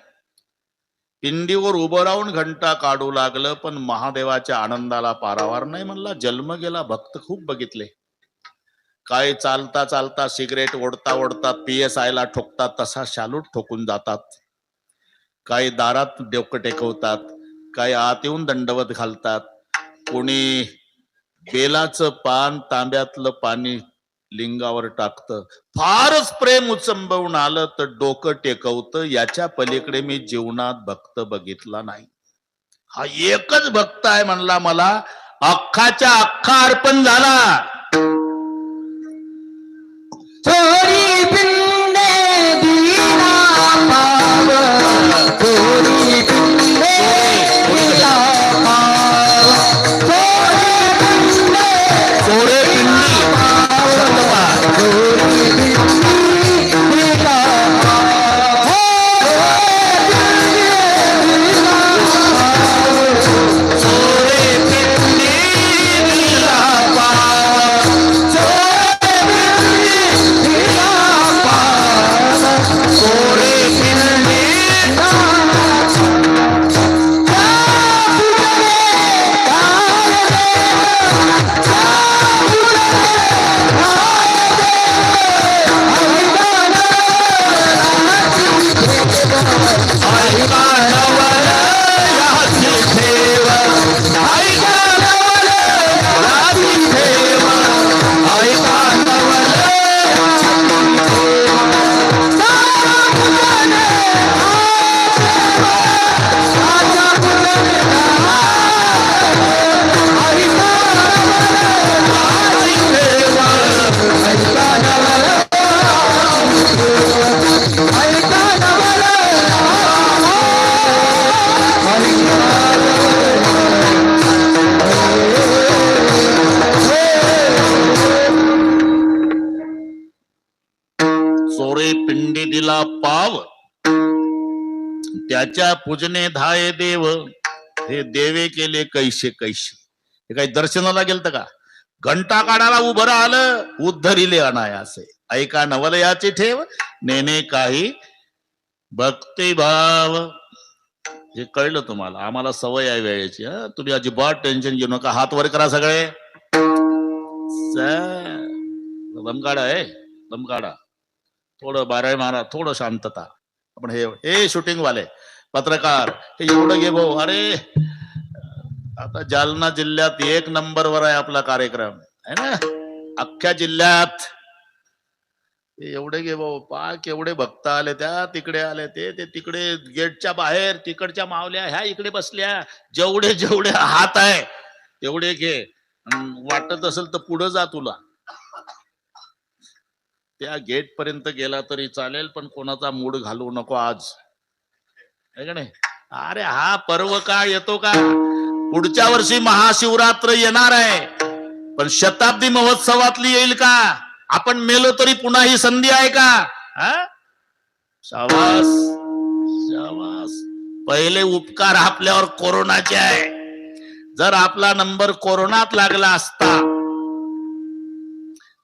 [SPEAKER 1] पिंडीवर उभं राहून घंटा काढू लागलं, पण महादेवाच्या आनंदाला पारावार नाही. म्हणला जन्म गेला. भक्त खूप बघितले, काय चालता चालता सिगरेट ओढता ओढता PSI ला ठोकतात, तसा शालूट ठोकून जातात. काही दारात डोकं टेकवतात, काही आत येऊन दंडवत घालतात, कोणी बेलाचं पान तांब्यातलं पाणी लिंगावर टाकतं. फारच प्रेम उचंबवून आलं तर डोकं टेकवतं. याच्या पलीकडे मी जीवनात भक्त बघितला नाही. हा एकच भक्त आहे म्हणला, मला अख्खाच्या अख्खा अर्पण झाला.
[SPEAKER 2] चोरी पिंडे दिला पाव, चोरी पिंडे दिला पाव, चोरी पिंडे
[SPEAKER 1] चोरे पिंडी
[SPEAKER 2] चोरी पिंडी दिला पाव,
[SPEAKER 1] चोरे पिंडी दिला पाव, चोरे पिंडी दिला पाव, त्याच्या पूजने धाये देव, हे देवे केले कैसे कैसे. हे काही दर्शनाला गेलत का? घंटा काढायला उभं राहिलं, उद्धरिले अनायासे. ऐका नवलयाचे ठेव, नेने काही भक्ती भाव. हे कळलं तुम्हाला? आम्हाला सवय आहे वेळेची. तुम्ही अजिबात टेन्शन घेऊ नका. हात वर करा सगळे. दमकाडा आहे, दमकाडा. थोडं बाराय मारा, थोडं शांतता. आपण हे शूटिंग वाले पत्रकार हे एवढं घे भाऊ. अरे आता जालना जिल्ह्यात 1 नंबरवर आहे आपला कार्यक्रम, है ना? अख्ख्या जिल्ह्यात एवढे घे भाऊ. पाक एवढे भक्त आले, त्या तिकडे आले, ते तिकडे गेटच्या बाहेर, तिकडच्या मावल्या ह्या इकडे बसल्या. जेवढे जेवढे हात आहे तेवढे घे. वाटत असेल तर पुढे जा तुला. त्या गेट पर्यंत गेला तरी चालेल, पण कोणाचा मूड घालवू नको आज, है का नाही? अरे हा पर्व काळ येतो का? पुढच्या वर्षी महाशिवरात्र येणार आहे, पण शताब्दी महोत्सवातली येईल का? आपण मेलो तरी पुन्हा ही संधी आहे का? शाबास शाबास. पहिले उपकार आपल्यावर कोरोनाचे आहे. जर आपला नंबर कोरोनात लागला असता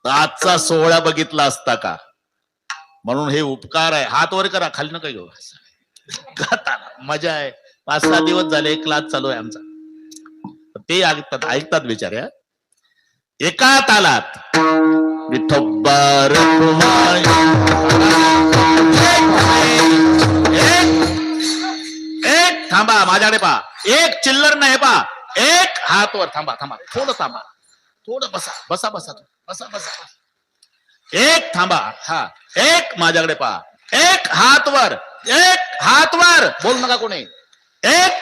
[SPEAKER 1] तर आजचा सोहळा बघितला असता का? म्हणून हे उपकार आहे. हात वर करा, खाली नका घेऊ. मजा आहे. 5-6 दिवस झाले क्लास चालू आहे आमचा. ते ऐकतात बिचारे. एका तालात विठोबर एक थांबा, माझ्याकडे पहा. एक चिल्लर नाही पहा. एक हात वर. थांबा थांबा, थोडं थांबा, थोडं बसा बसा बसा बसा बसा. एक थांबा. हा, एक माझ्याकडे पहा. एक हात वर, एक हात वर. बोल नका कोणी. एक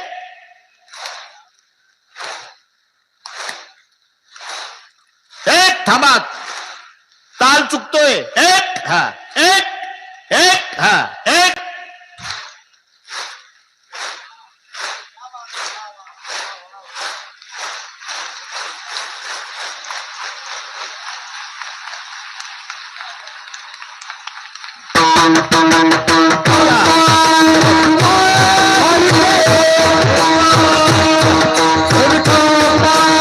[SPEAKER 1] थांबा, ताल चुकतोय. एक हा, एक हा, एक.
[SPEAKER 2] Hare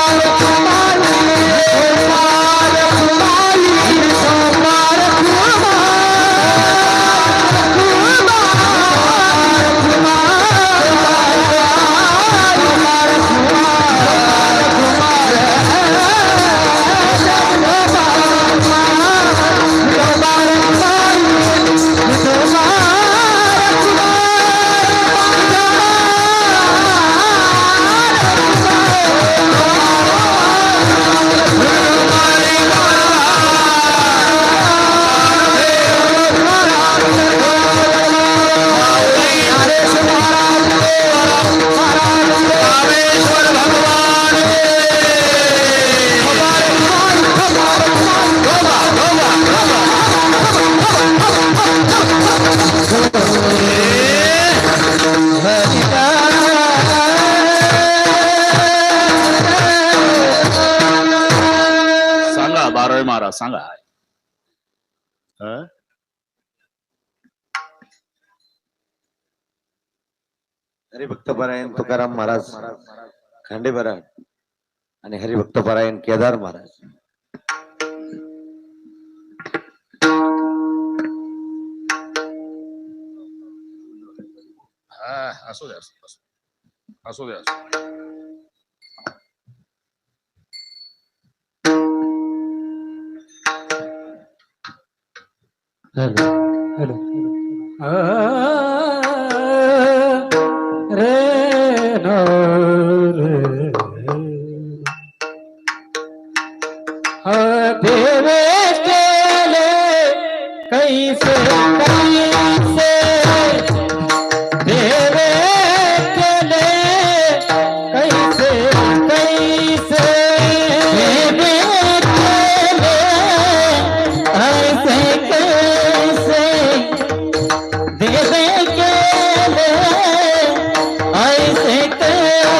[SPEAKER 1] सांगा बारावे महाराज सांगा. हं?
[SPEAKER 2] हरिभक्तपरायण तुकाराम महाराज खांडेबराड आणि हरिभक्तपरायण केदार महाराज.
[SPEAKER 1] असू द्या असू द्या.
[SPEAKER 2] हॅलो हॅलो रे नो रे देवे केले कैसे कैसे देवे केले कैसे कैसे देवे केले ऐसे कैसे देवे केले ऐसे कैसे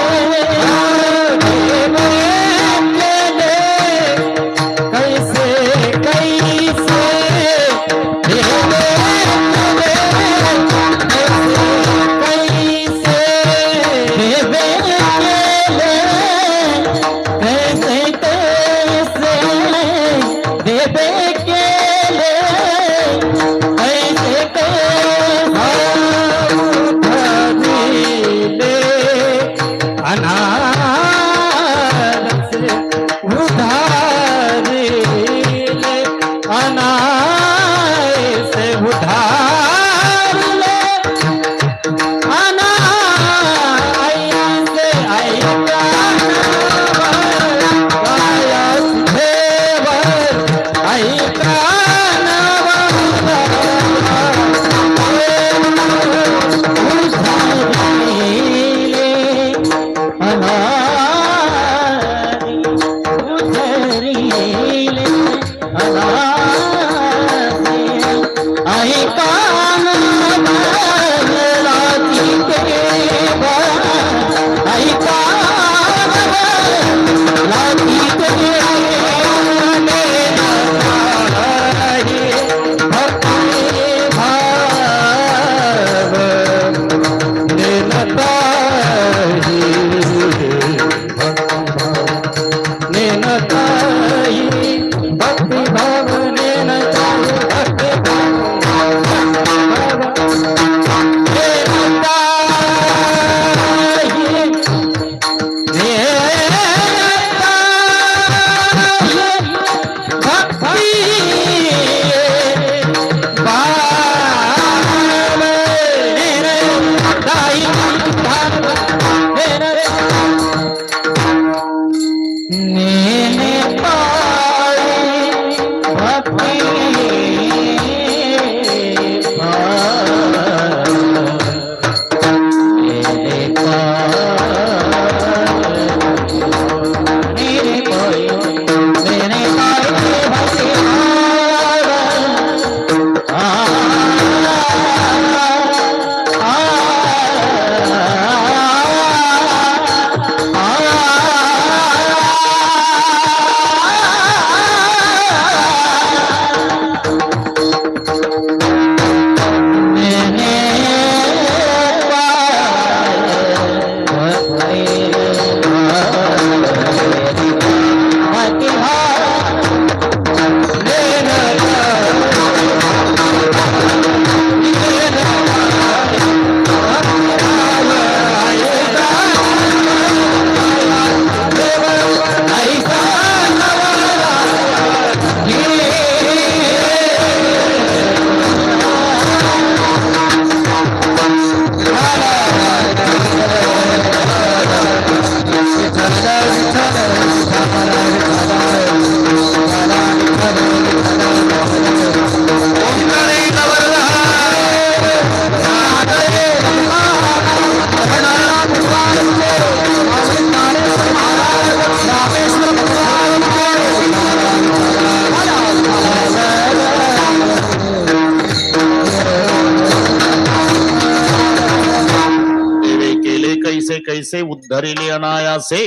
[SPEAKER 1] कैसे कैसे उद्धरिले अनायासे,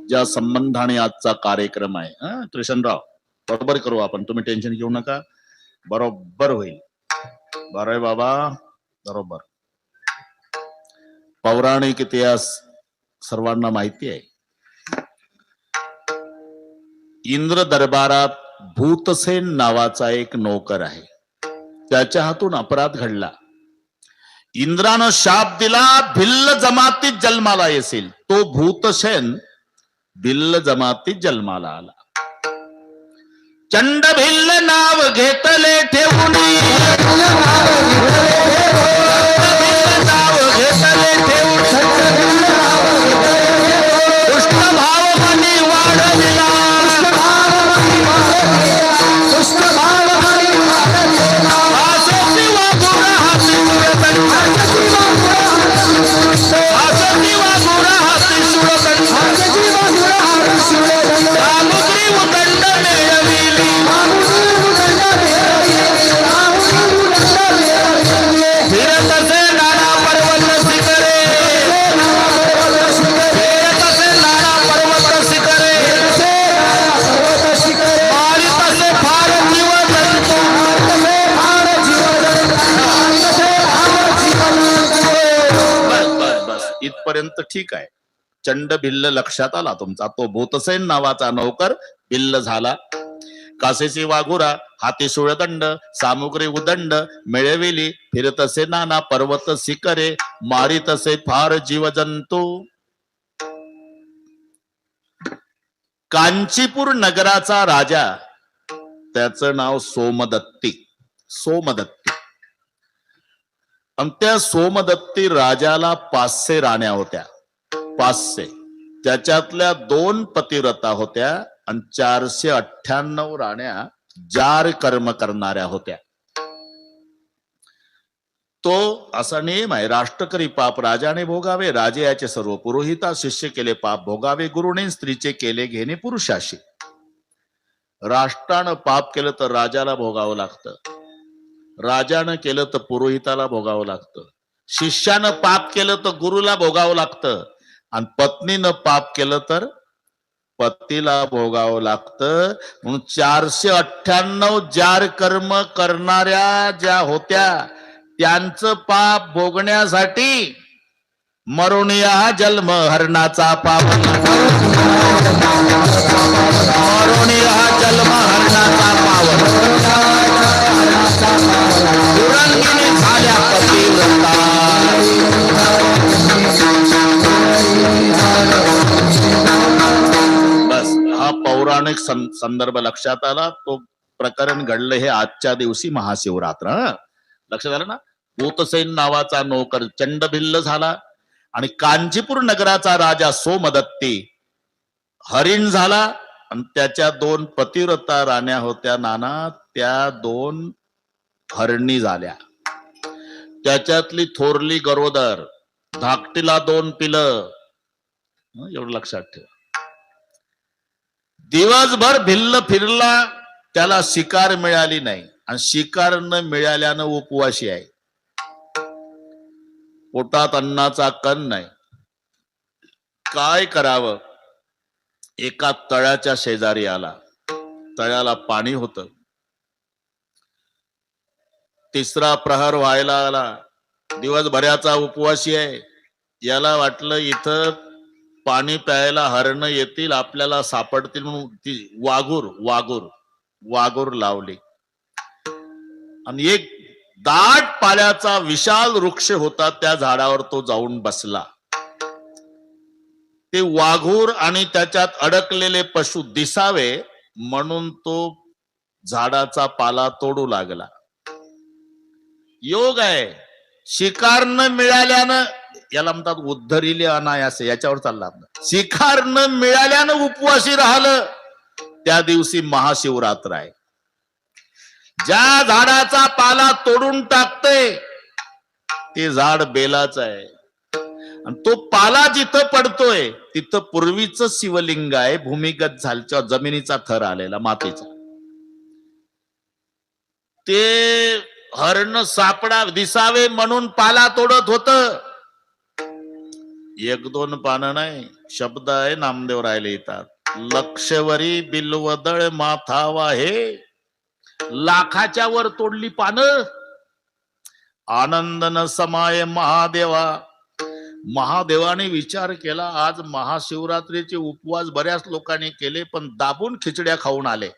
[SPEAKER 1] ज्या संबंधाने आजचा कार्यक्रम आहे. कृष्णराव, बरोबर करू आपण, तुम्ही टेन्शन घेऊ नका, बरोबर होईल. बरं आहे बाबा, बरोबर. पौराणिक इतिहास सर्वांना माहिती आहे. इंद्र दरबारात भूतसेन नावाचा एक नोकर आहे. त्याच्या हातून अपराध घडला. इंद्रानं शाप दिला, भिल्ल जमातीत जन्माला येशील. तो भूतसेन भिल्ल जमातीत जन्माला आला. चंड भिल्ल नाव घेतले ठेवून, नाव घेतले ठेवून, कृष्ण भाव मनी वाढविला, इथपर्यंत ठीक आहे. चंड भिल्ल लक्षात आला तुमचा. तो भूतसेन नावाचा नौकर भिल्ल झाला. कासेची वाघुरा, हाती सुळदंड, सामुग्री उदंड, मिळविली फिरतसे नाना पर्वत शिखरे, मारितसे फार जीवजंतू. कांचीपूर नगराचा राजा, त्याचं नाव सोमदत्ती. सोमदत्ती. आणि त्या सोमदत्ती राजाला 500 राण्या होत्या. 500. त्याच्यातल्या 2 पतिव्रता होत्या आणि 498 राण्या जार कर्म करणाऱ्या होत्या. तो असा नियम आहे, राष्ट्रकरी पाप राजाने भोगावे, राजे याचे सर्व पुरोहिता, शिष्य केले पाप भोगावे गुरुने, स्त्रीचे केले घेणे पुरुषाशी. राष्ट्रानं पाप केलं तर राजाला भोगावं लागतं, राजानं केलं तर पुरोहिताला भोगावं लागतं, शिष्यानं पाप केलं तर गुरुला भोगावं लागतं, आणि पत्नीनं पाप केलं तर पतीला भोगावं लागतं. म्हणून 498 जार कर्म करणाऱ्या ज्या होत्या, त्यांचं पाप भोगण्यासाठी मरून हा जन्म हरणाचा पावन, मरून हा जन्म हरणाचा पावन, दुरंगिनी झाल्या पतिव्रता. बस हा पौराणिक संदर्भ लक्षात आला. तो प्रकरण घडलं हे आजच्या दिवशी महाशिवरात्र. लक्षात आलं ना. भूतसेन नावाचा नोकर चंडभिल्ल झाला आणि कांचीपूर नगराचा राजा सोमदत्ती हरिण झाला. आणि त्याच्या 2 पतिव्रता राण्या होत्या नाना, त्या 2 हरणी झाल्या. त्याच्यातली थोरली गरोदर, धाकटीला 2 पिलं. एवढं लक्षात ठेवा. दिवसभर भिल्ल फिरला, त्याला शिकार मिळाली नाही, आणि शिकार न मिळाल्यानं उपवाशी आहे. पोटात अन्नाचा कण नाही. काय करावं. एका तळ्याच्या शेजारी आला. तळ्याला पाणी होतं. 3रा प्रहर व्हायला आला. दिवसभराचा उपवासी आहे. याला वाटलं इथं पाणी प्यायला हरण येतील, आपल्याला सापडतील, म्हणून ती वाघूर लावली. आणि एक दाट पाल्याचा विशाल वृक्ष होता, त्या झाडावर तो जाऊन बसला. ते वाघूर आणि त्याच्यात अडकलेले पशु दिसावे म्हणून तो झाडाचा पाला तोडू लागला. योग आहे. शिकार न मिळाल्यानं, याला म्हणतात उद्धरिले अनायासे, याच्यावर चालला. शिकार न मिळाल्यानं उपवासी राहिलं, त्या दिवशी महाशिवरात्र आहे. ज्या झाडाचा पाला तोडून टाकते ते झाड बेलाच आहे, आणि तो पाला जिथं पडतोय तिथं पूर्वीच शिवलिंग आहे, भूमिगत झालच्या जमिनीचा थर आलेला मातीचा. ते हरण सापडा दिसावे म्हणून पाला तोडत होत. एक दोन पानं नाही, शब्द आहे. नामदेव राहिले येतात, लक्षवरी बिलवदळ माथावा हे, लाखाच्या वर तोडली पानं. आनंद न समाय महादेवा. महादेवाने विचार केला, आज महाशिवरात्रीचे उपवास बऱ्याच लोकांनी केले, पण दाबून खिचड्या खाऊन आले.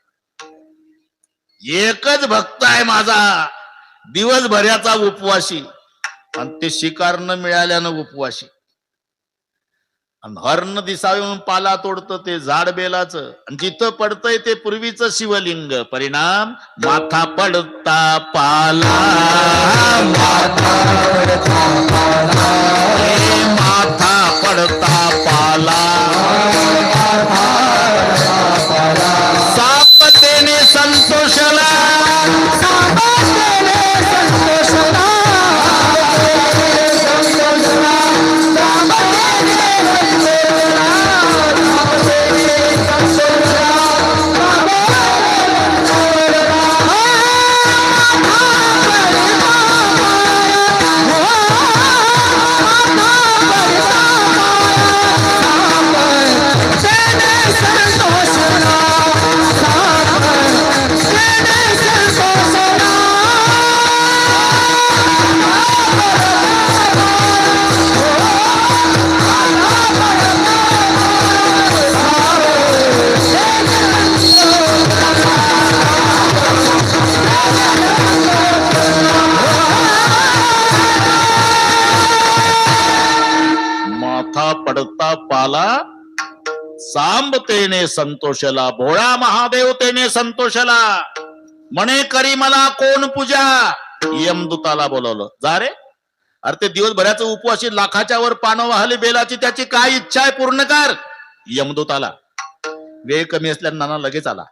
[SPEAKER 1] एकच भक्त आहे माझा दिवसभराचा उपवासी, आणि ते शिकार न मिळाल्यानं उपवासी. आणि हरण दिसावे म्हणून पाला तोडतं ते झाड बेलाचं, आणि जिथं पडतंय ते पूर्वीचं शिवलिंग. परिणाम माथा पडता पाला, माथा पडता पाला, सापतेने संतोषला, माथा पडता पाला, सांबतेने संतोषला. भोळा महादेव तेने संतोषला, म्हणे करी मला कोण पूजा. यमदूताला बोलवलं, जा रे. अरे ते दिवसभराचं उपवासी, लाखाच्या वर पानं वाहली बेलाची, त्याची काय इच्छा आहे पूर्ण कर. यमदूताला वेळ कमी असल्याने नाना लगेच आला.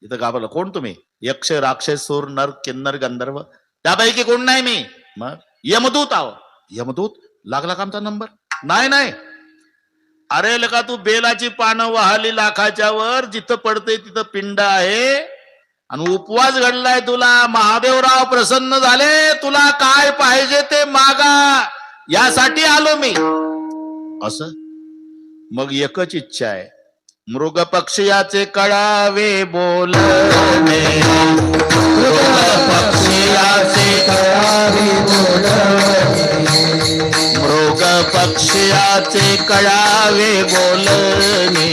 [SPEAKER 1] इथं घाबरलं, कोण तुम्ही? यक्ष राक्षस सूर नर किन्नर गंधर्व, त्यापैकी कोण नाही मी. मग यमदूत आहो. यमदूत लागला का आमचा नंबर? नाही नाही. अरे लका तू बेलाची पानं वाहली लाखाच्या वर, जिथं पडते तिथं पिंड आहे, आणि उपवास घडलाय तुला. महादेवराव प्रसन्न झाले, तुला काय पाहिजे ते मागा, यासाठी आलो मी. असं मग एकच इच्छा आहे, मृग पक्षियाचे कळावे बोलणे, मृग पक्षियाचे कळावे बोलणे, मृग पक्षियाचे कळावे बोलणे,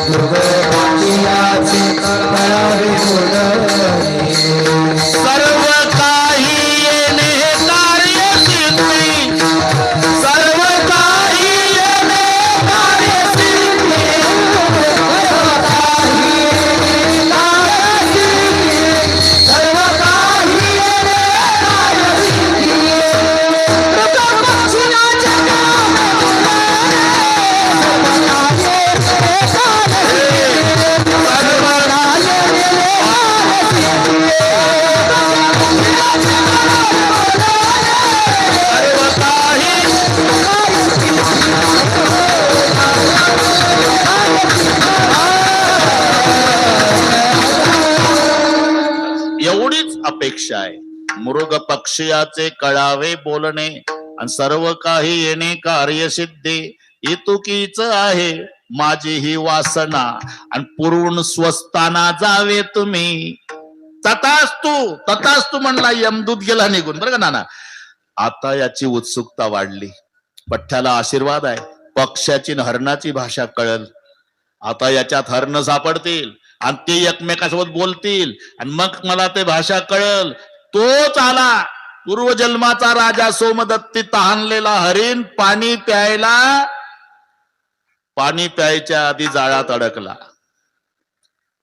[SPEAKER 1] मृग पक्षियाचे कळावे बोलणे, सर्व काही येणे कार्यसिद्धी, सर्व काही येणे कार्यसिद्धी, सर्व काही येणे कार्यसिद्धी, सर्व काही येणे कार्यसिद्धी. एवढीच अपेक्षा आहे, मृग पक्षियाचे कळावे बोलणे, आणि सर्व काही येणे कार्यसिद्धी. इतुकीच आहे माझी ही वासना, आणि पुरून स्वस्थाना जावे तुम्ही. तथास्तु म्हणला, यमदूत गेला निघून. बरं का नाना, आता याची उत्सुकता वाढली. पठ्ठ्याला आशीर्वाद आहे, पक्ष्याची न हरणाची भाषा कळल. आता याच्यात हरण सापडतील, आणि ते एकमेकासोबत बोलतील, आणि मग मला ते भाषा कळल. तोच आला पूर्वजन्माचा राजा सोमदत्ती, तहानलेला हरिण. पाणी प्यायच्या आधी जाळात अडकला.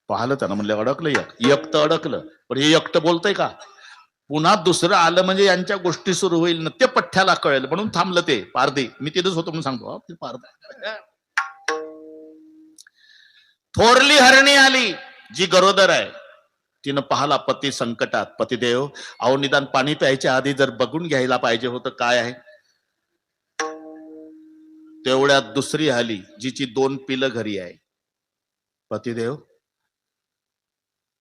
[SPEAKER 1] पाहिलं त्यानं, म्हणलं अडकलं एकटं अडकलं, पण हे एकटं बोलतंय का? पुन्हा दुसरं आलं म्हणजे यांच्या गोष्टी सुरू होईल ना, ते पठ्ठ्याला कळेल म्हणून थांबलं ते पारधी. मी तिथेच होतो म्हणून सांगतो, पारधा. थोरली हरणी आली, जी गरोदर आहे. तिनं पाहला पती संकटात. पतिदेव, अहो निदान पाणी प्यायच्या आधी जर बघून घ्यायला पाहिजे होतं काय आहे. तेवढ्यात दुसरी आली, जिची 2 पिलं घरी आहे. पतिदेव,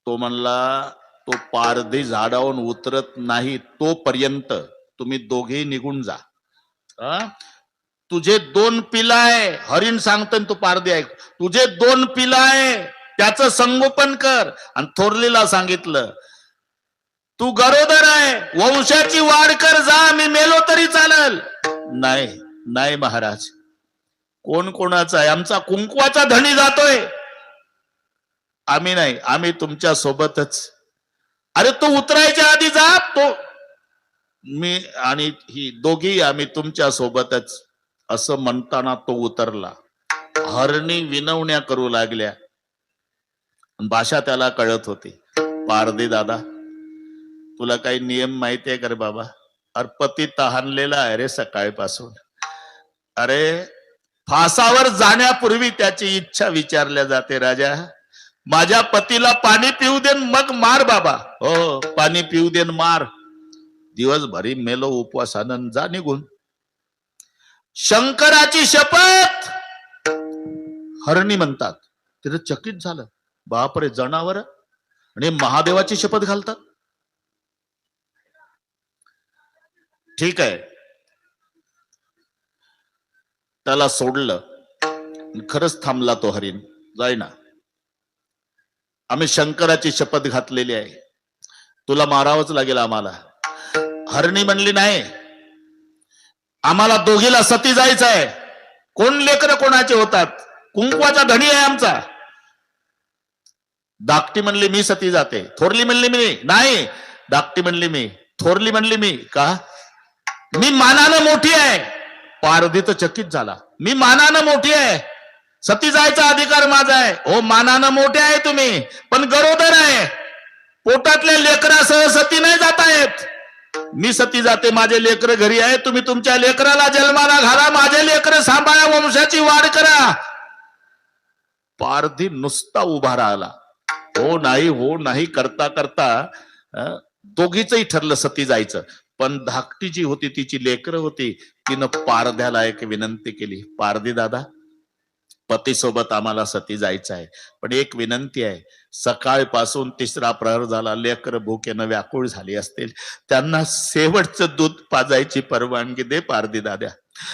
[SPEAKER 1] तो म्हणला, तो पारधी झाडावरून उतरत नाही तोपर्यंत तुम्ही दोघेही निघून जा. तुझे 2 पिलं आहे, हरिण सांगतं तू पारदी ऐक, तुझे 2 पिलं आहे, त्याचं संगोपन कर. आणि थोरलीला सांगितलं तू गरोदर आहे, वंशाची वाढ कर, जा, मी मेलो तरी चालल. नाही नाही महाराज, कोण कोणाचा आहे, आमचा कुंकवाचा धणी जातोय, आम्ही नाही, आम्ही तुमच्या सोबतच. अरे तो उतरायच्या आधी जा, तो मी आणि ही दोघी आम्ही तुमच्या सोबतच. असं म्हणताना तो उतरला. हरणी विनवण्या करू लागल्या, भाषा त्याला कळत होती. पारदी दादा, तुला काही नियम माहिती आहे का रे बाबा? अरे पती तहानलेला आहे रे सकाळपासून. अरे फासावर जाण्यापूर्वी त्याची इच्छा विचारल्या जाते. राजा, माझ्या पतीला पाणी पिऊ देन मग मार बाबा. हो, पाणी पिऊ देन मार. दिवसभरी मेलो उपवासानं, जा निघून. शंकराची शपथ, हरणी म्हणतात. तिथं चकित झालं, बापरे, जनावर आणि महादेवाची शपथ घालतात. ठीक आहे, त्याला सोडलं. खरंच थांबला तो हरिण. जाईना, आम्ही शंकराची शपथ घातलेली आहे, तुला मारावंच लागेल आम्हाला. हरणी म्हणली नाही, आम्हाला दोघीला सती जायचं आहे. कोण लेकर कोणाचे होतात, कुंकवाचा धणी आहे आमचा. धाकटी म्हणली मी सती जाते, थोरली म्हणली मी नाही, धाकटी म्हणली मी, थोरली म्हणली मी. का? मी मानानं मोठी आहे. पारधी तर चकित झाला, मी मानानं मोठी आहे, सती जायचा अधिकार माझा आहे. हो, मानानं मोठे आहे तुम्ही, पण गरोदर आहे, पोटातल्या लेकरासह सती नाही जाता येत. मी सती जाते, माझे लेकर घरी आहे, तुम्ही तुमच्या लेकराला जन्माला घाला, माझे लेकर सांभाळा, वंशाची वाढ करा. पारधी नुसता उभा राहिला. हो नाही, हो नाही करता करता दोघीचंही ठरलं सती जायचं. पण धाकटी जी होती, तिची लेकरं होती, तिनं पारध्याला एक विनंती केली. पारधी दादा, पतीसोबत आम्हाला सती जायचं आहे, पण एक विनंती आहे. सकाळपासून 3रा प्रहर झाला, लेकर भुकेनं व्याकुळ झाली असतील, त्यांना शेवटचं दूध पाजायची परवानगी दे पारधी दाद्या.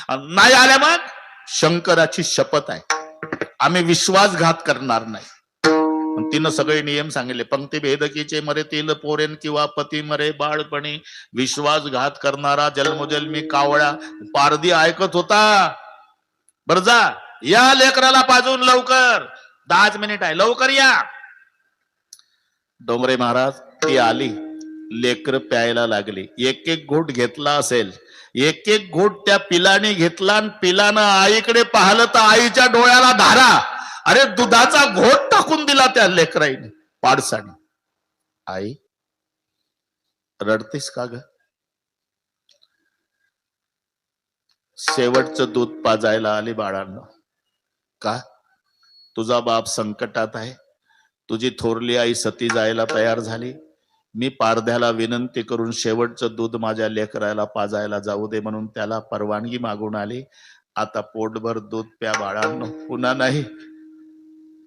[SPEAKER 1] नाही आल्या मग शंकराची शपथ आहे, आम्ही विश्वासघात करणार नाही. तिनं सगळे नियम सांगितले. पंक्ती भेदकीचे मरेतील पोरेन किंवा पती मरे बाळपणी, विश्वासघात करणारा जन्मोजन्मी कावळा. पारधी ऐकत होता. बर जा, या लेकराला पाजून लवकर, 10 मिनिट आहे, लवकर या. डोंगरे महाराज, ती आली, लेकर प्यायला लागली. एक एक घोट घेतला असेल, एक एक घोट त्या पिलाने घेतला, आणि पिलानं आईकडे पाहिलं तर आईच्या डोळ्याला धारा. अरे दुधाचा घोट टाकून दिला त्या लेकराईने, पाडसाने. आई, रडतेस का ग? शेवटचं दूध पाजायला आली बाळांना. का? तुझा बाप संकटात आहे, तुझी थोरली आई सती जायला तयार झाली, मी पारध्याला विनंती करून शेवटचं दूध माझ्या लेकराला पाजायला जाऊ दे म्हणून त्याला परवानगी मागून आली. आता पोटभर दूध प्या बाळांनो, पुन्हा नाही.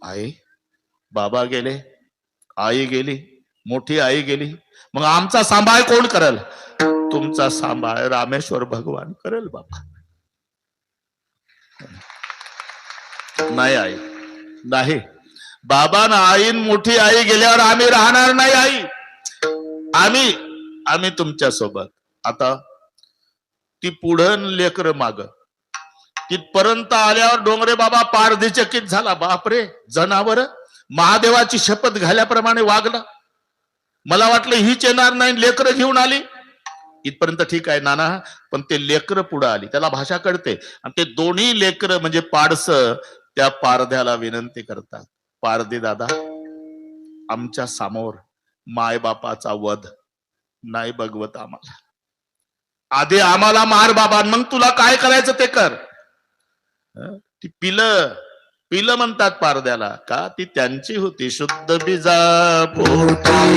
[SPEAKER 1] आई, बाबा गेले, आई गेली, मोठी आई गेली, मग आमचा सांभाळ कोण करल? तुमचा सांभाळ रामेश्वर भगवान करेल बाबा. नाही आई, नाही, बाबा ना आईन मोठी आई गेल्यावर आम्ही राहणार नाही. आई, आम्ही तुमच्या सोबत. आता ती पुढं लेकर माग, तिथपर्यंत आल्यावर डोंगरे बाबा पारधी चकित झाला. बापरे, जनावर महादेवाची शपथ घाल्याप्रमाणे वागला. मला वाटलं हीच येणार नाही, लेकर घेऊन आली. इथपर्यंत ठीक आहे नाना, पण ते लेकर पुढे आली, त्याला भाषा कळते. आणि ते दोन्ही लेकर म्हणजे पाडस त्या पारध्याला विनंती करतात. पारधी दादा, आमच्या समोर मायबापाचा वध नाही बघवत आम्हाला. आधी आम्हाला मार बाबा, मग तुला काय करायचं ते कर. ती पिलं म्हणतात पारद्याला. का? ती त्यांची होती. शुद्ध बीजा पोटी